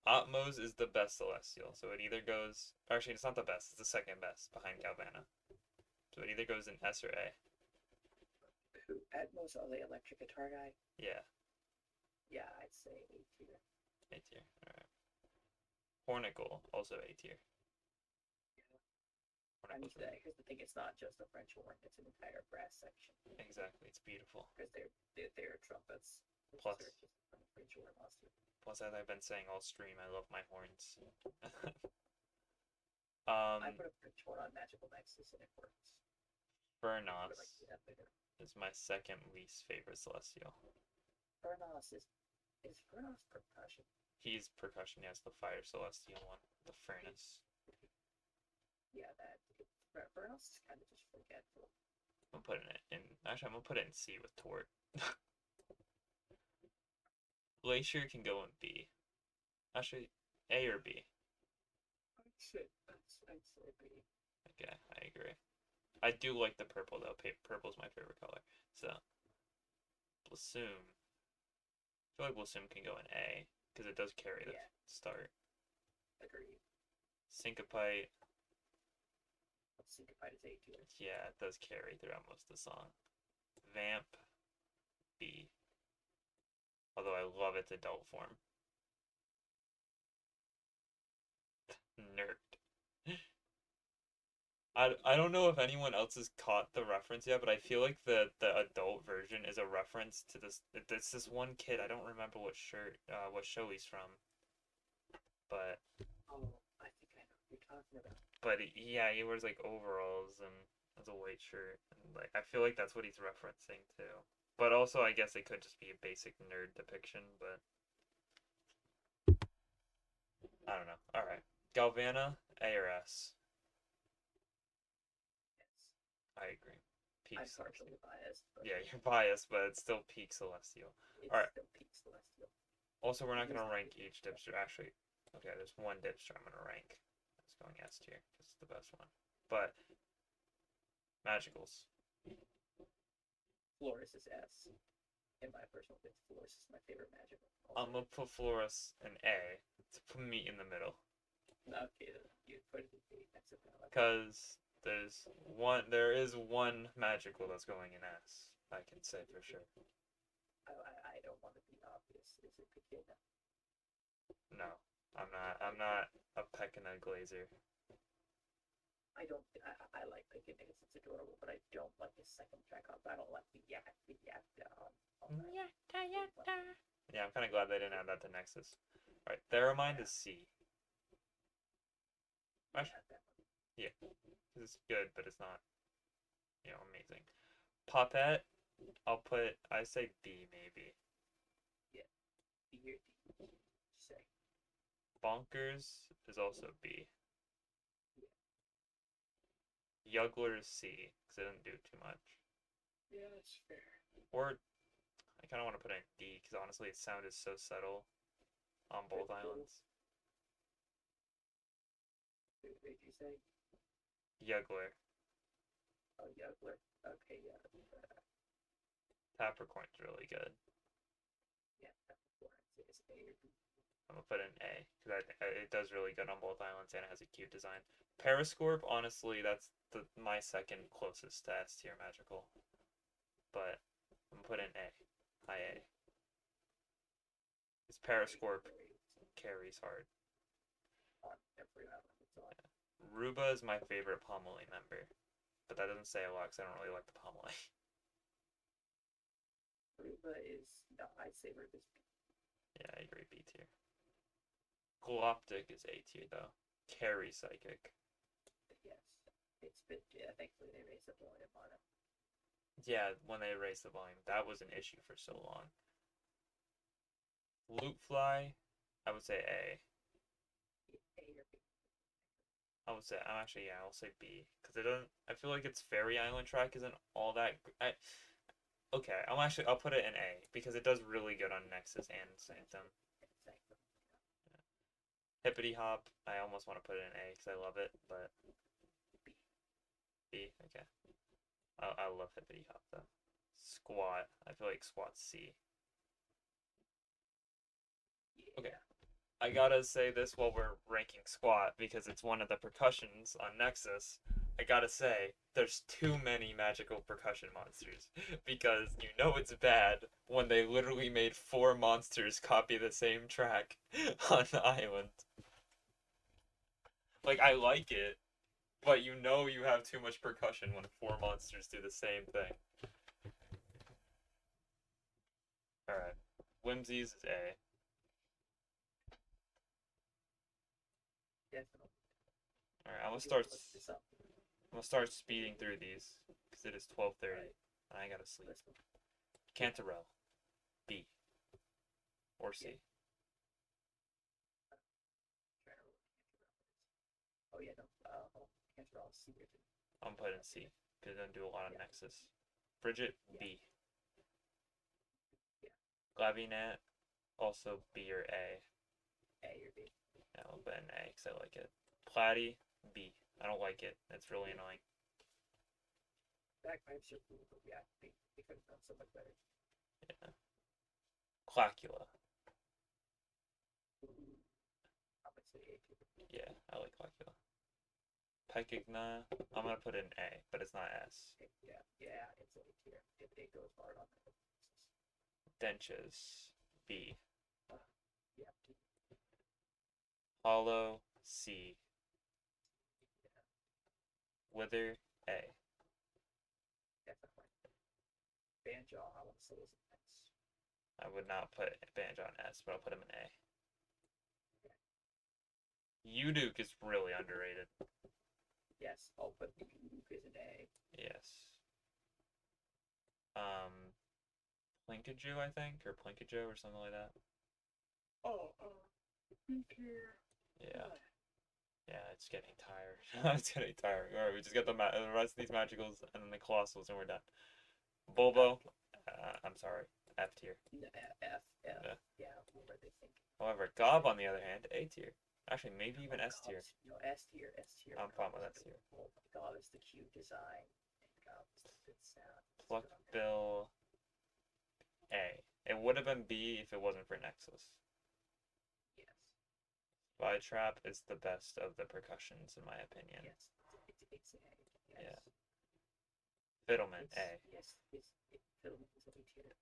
Atmos is the best celestial, so it either goes. Actually, it's not the best. It's the second best behind Galvana. So it either goes in S or A. Who Atmos, the electric guitar guy? Yeah, Yeah, I'd say A tier. A tier. All right. Hornicle, also A tier. And Hornicle's really here's the thing: it's not just a French horn; it's an entire brass section. exactly. It's beautiful. Because they're trumpets. Plus, French horn monster. plus, as I've been saying all stream, I love my horns. I put a French horn on Magical Nexus and it works. Furnos Like that bigger. is my second least favorite celestial. Furnos is Furnos percussion. He's percussion, yes, the fire celestial one, the furnace. Yeah, that Furnos is kind of just forgetful. I'm putting it in. Actually, I'm gonna put it in C with Tort. Glacier can go in B. Actually, A or B. I'd say B. Okay, I agree. I do like the purple though. Purple's my favorite color. So, Blossom. I feel like Blossom can go in A because it does carry the start. Agreed. Syncopite. Syncopite is A tier. Yeah, it does carry throughout most of the song. Vamp. B. Although I love its adult form. Nerd. I don't know if anyone else has caught the reference yet, but I feel like the adult version is a reference to this one kid. I don't remember what show he's from, but Oh, I think I know what you're talking about. but yeah, he wears like overalls and has a white shirt, and like I feel like that's what he's referencing too. But also, I guess it could just be a basic nerd depiction, but I don't know. All right, Galvana, A or S? Yes. I agree. Peak I'm Celestial. partially biased, but Yeah, you're biased, but it's still peak Celestial. it's Alright. still peak celestial. Also, we're not going to rank each dipster. Actually, okay, there's one dipster I'm going to rank. It's going S tier because it's the best one. But, Magicals. Florus is S. In my personal opinion, Florus is my favorite magical. I'm going to put Florus in A to put me in the middle. Okay, you put it in B. That's a valid. Because there is one magical that's going in S. I can say for sure. I don't want to be obvious. Is it Pequena? No, I'm not a Pekina Glazer. I like Pequena because it's adorable, but I don't like the second track off. I don't like the yak down. Yeah, I'm kind of glad they didn't add that to Nexus. Alright, Theramind is C. Yeah, it's good, but it's not, amazing. Poppet, I say B maybe. Yeah, B or D. Say. Bonkers is also B. Yuggler is C, because it didn't do too much. Yeah, that's fair. Or, I kind of want to put it in D, because honestly its sound is so subtle on both islands. Who did you say? Yuggler. Oh, Yuggler. Okay, yeah. Capricorn's really good. Yeah, is A or B. I'm gonna put it in A because it does really good on both islands and it has a cute design. Periscorp, honestly, that's my second closest to S tier magical, but I'm gonna put in A, high A. Because Periscorp carries hard. On every island. That's all. Ruba is my favorite Pommelet member, but that doesn't say a lot because I don't really like the Pommelet. Ruba is no, I'd say Ruba's B. Yeah, I agree. B tier. Gloptic is A tier though. Carry Psychic. But yes, it's been yeah. Thankfully they raised the volume on it. Yeah, when they raised the volume, that was an issue for so long. Loot Fly, I would say A. A or B. I would say I'm actually yeah, I'll say B because it doesn't. I feel like its Fairy Island track isn't all that. Okay, I'll put it in A because it does really good on Nexus and Sanctum. Sanctum. Hippity Hop, I almost want to put it in A because I love it, but B. B, okay. I love Hippity Hop though. Squat, I feel like Squat's C. Yeah. Okay, I gotta say this while we're ranking Squat because it's one of the percussions on Nexus. I gotta say, there's too many magical percussion monsters because you know it's bad when they literally made 4 monsters copy the same track on the island. Like, I like it, but you know you have too much percussion when 4 monsters do the same thing. Alright, Whimsies is A. Definitely. Alright, I'm You want to look this up? gonna start speeding through these because it is 12:30 Right. and I gotta sleep. Let's go. Cantarell, B or C. Yeah. Oh yeah, no. Cancer all C or D. I'm putting C because it doesn't do a lot of Yeah. Nexus. Bridget, Yeah. B. Yeah. Glavinat, also B or A. A or B. Yeah, I'll put an A because I like it. Platy, B. I don't like it. It's really annoying. Bagpipes are cool, but yeah, they could have done so much better. Yeah. Clacula. I would say A too. Yeah, I like Clacula. Pekigna, I'm gonna put it in A, but it's not S. Yeah, yeah, it's A tier. It goes hard on that. Denches, B. Yeah, D. Hollow, C. Yeah, Wither, A. definitely. Banjo, I want to say is an S. I would not put Banjo on S, but I'll put him in A. Uduk is really underrated. Yes, I'll put Luke as an A. Yes. Plinkaju, I think, or Plinkajo, or something like that. Oh, tier. Yeah. Yeah, it's getting tired. It's getting tired. Alright, we just get the rest of these magicals and then the colossals and we're done. Bulbo, I'm sorry, F tier. No, F. Yeah. Yeah, what were they thinking? However, Gob on the other hand, A tier. Actually, maybe even S God, tier. no, S tier, S tier. I'm fine with S tier. Oh my God, it's the cute design. And God, it's the good sound. Pluck Bill, A. It would have been B if it wasn't for Nexus. Yes. Spy Trap is the best of the percussions, in my opinion. Yes. It's A. Yes. Yeah. Fiddleman, It's, A. yes. Fiddleman is A tier.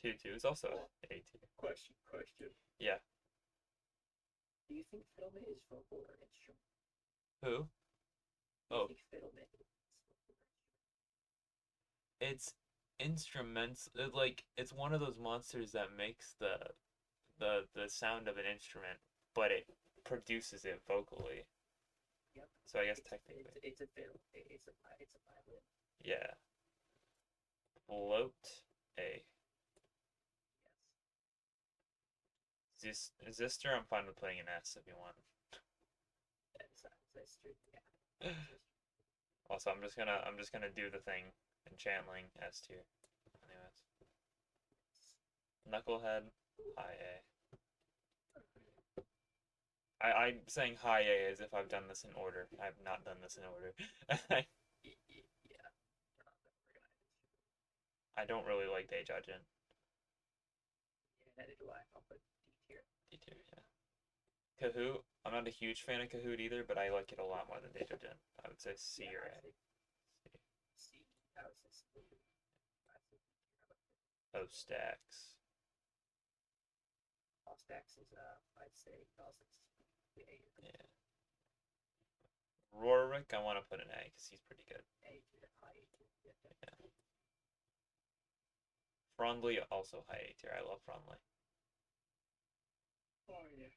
Tutu is also A tier. Question. Yeah. Do you think Fiddleman is vocal or instrument? Who? Do Oh. you think Fiddleman is vocal or instrument? It's instruments. It's one of those monsters that makes the sound of an instrument, but it produces it vocally. Yep. So I guess technically, it's a fiddle. It's a violin. yeah. Float, A. Yes. Zister, I'm fine with putting an S if you want. That's true. Yeah. Also, I'm just gonna do the thing. Enchantling, S tier. Anyways. Knucklehead, high A. I'm saying high A as if I've done this in order. I have not done this in order. Yeah. I don't really like Deijajin. Yeah, neither do I. I'll put D tier. D tier, yeah. Kahoot, I'm not a huge fan of Kahoot either, but I like it a lot more than Deijajin. I would say C or A. C. I would say C. Oh, Stacks. All stacks is I'd say Cosmos. Yeah. Rorick, I want to put an A because he's pretty good. A tier, high A tier. Yeah. Frondly, also high A tier. I love Frondly. Oh yeah.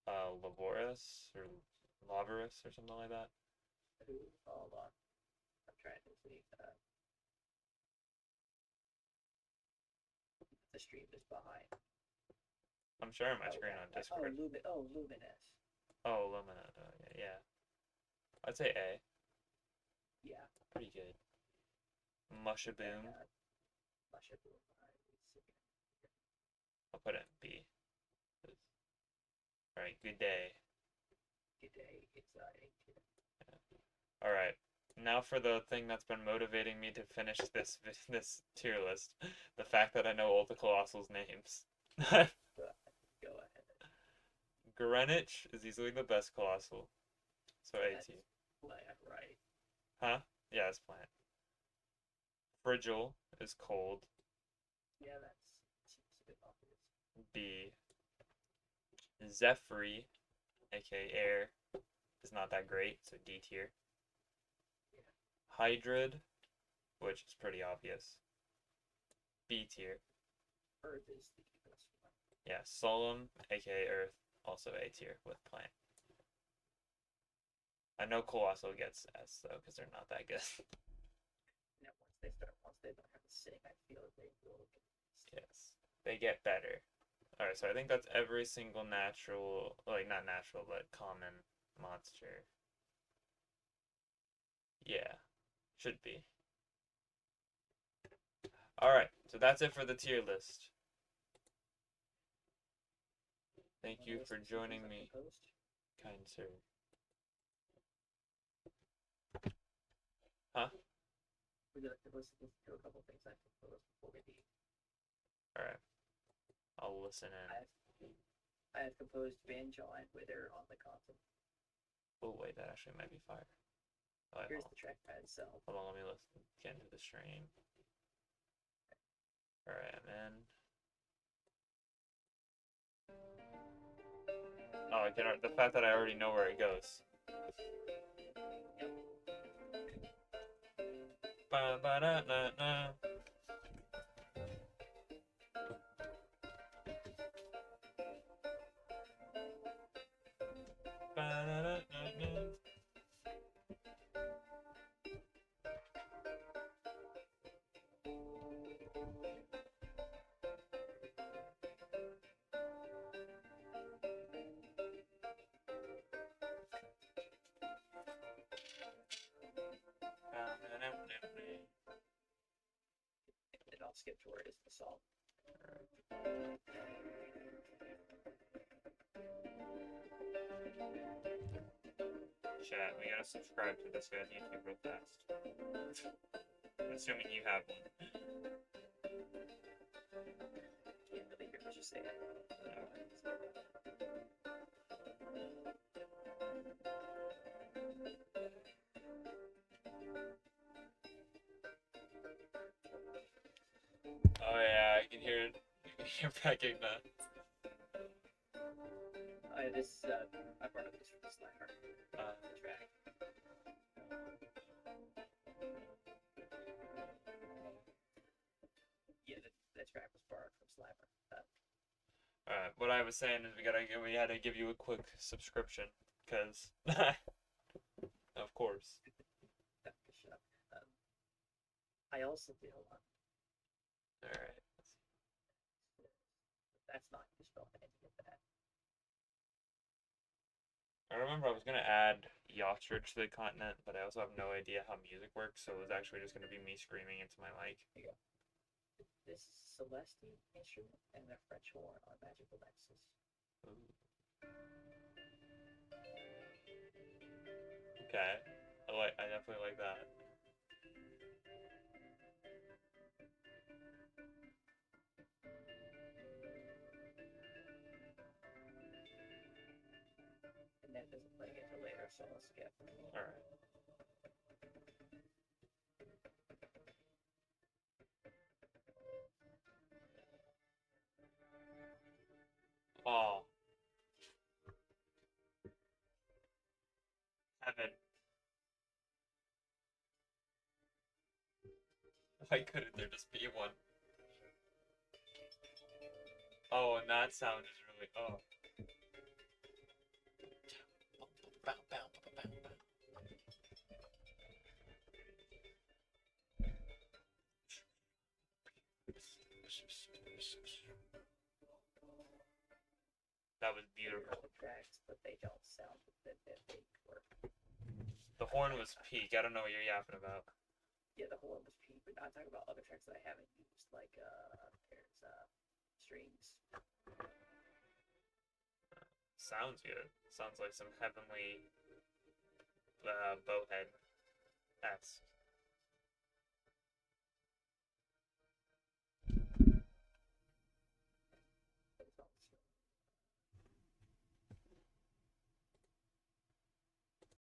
Lavorus or Lavarus or something like that. Ooh, hold on. I'm trying to see. The stream is behind. I'm sharing my screen on Discord. Luminous. Oh, Lumina. Yeah. I'd say A. Yeah. Pretty good. Mushaboom. Mushaboom. I'll put it in B. Alright, good day. Good day. It's A tier. Yeah. Alright. Now for the thing that's been motivating me to finish this tier list. The fact that I know all the Colossal's names. Go ahead. Greenwich is easily the best Colossal. So A tier. Plant, right? Huh? Yeah, it's plant. Frigil is cold. Yeah, that seems a bit obvious. B. Zephyr, aka air, is not that great, so D tier. Yeah. Hydrid, which is pretty obvious. B tier. Earth is the best one. Yeah, Solemn, aka Earth, also A tier with plant. I know Colossal gets S though, because they're not that good. Now, once they don't have a sing, I feel like they will get Yes, they get better. Alright, so I think that's every single natural, like not natural, but common monster. Yeah, should be. Alright, so that's it for the tier list. Thank you for joining me, kind sir. Huh? Would you like to listen to a couple things I proposed before we leave? Alright. I'll listen in. I have composed Banjo and Wither on the console. Oh wait, that actually might be fire. Oh, Here's the trackpad itself. Hold on, let me listen. Get into the stream. Alright, I'm in. Oh, I can, the fact that I already know where it goes. Yep. Ba ba da na na. Ba da da na na. And I'll skip to where it is the song. Chat, we gotta subscribe to this guy on YouTube real fast. Assuming you have one. Can't really hear what you're saying. Oh yeah, I can hear it. You're packing that. I brought up this from the Slimer. The track. Yeah, the track was borrowed from Slimer. Alright, what I was saying is we had to give you a quick subscription, cause of course. I also did a lot. Alright. That's not your spell. I need to get that. I remember I was gonna add Yachtridge to the continent, but I also have no idea how music works, so it was actually just gonna be me screaming into my mic. There you go. This is Celestine instrument and a French horn on Magical Nexus. Ooh. Okay. I definitely like that. And that doesn't play until later, so I'll skip. Alright. Oh. 7. Why couldn't there just be one? Oh, and that sound is really. Oh. That was beautiful. Tracks, but they don't sound that big for. The horn was peak. I don't know what you're yapping about. Yeah, the horn was peak, but I'm talking about other tracks that I haven't used, like there's strings. Sounds good. Sounds like some heavenly bowhead.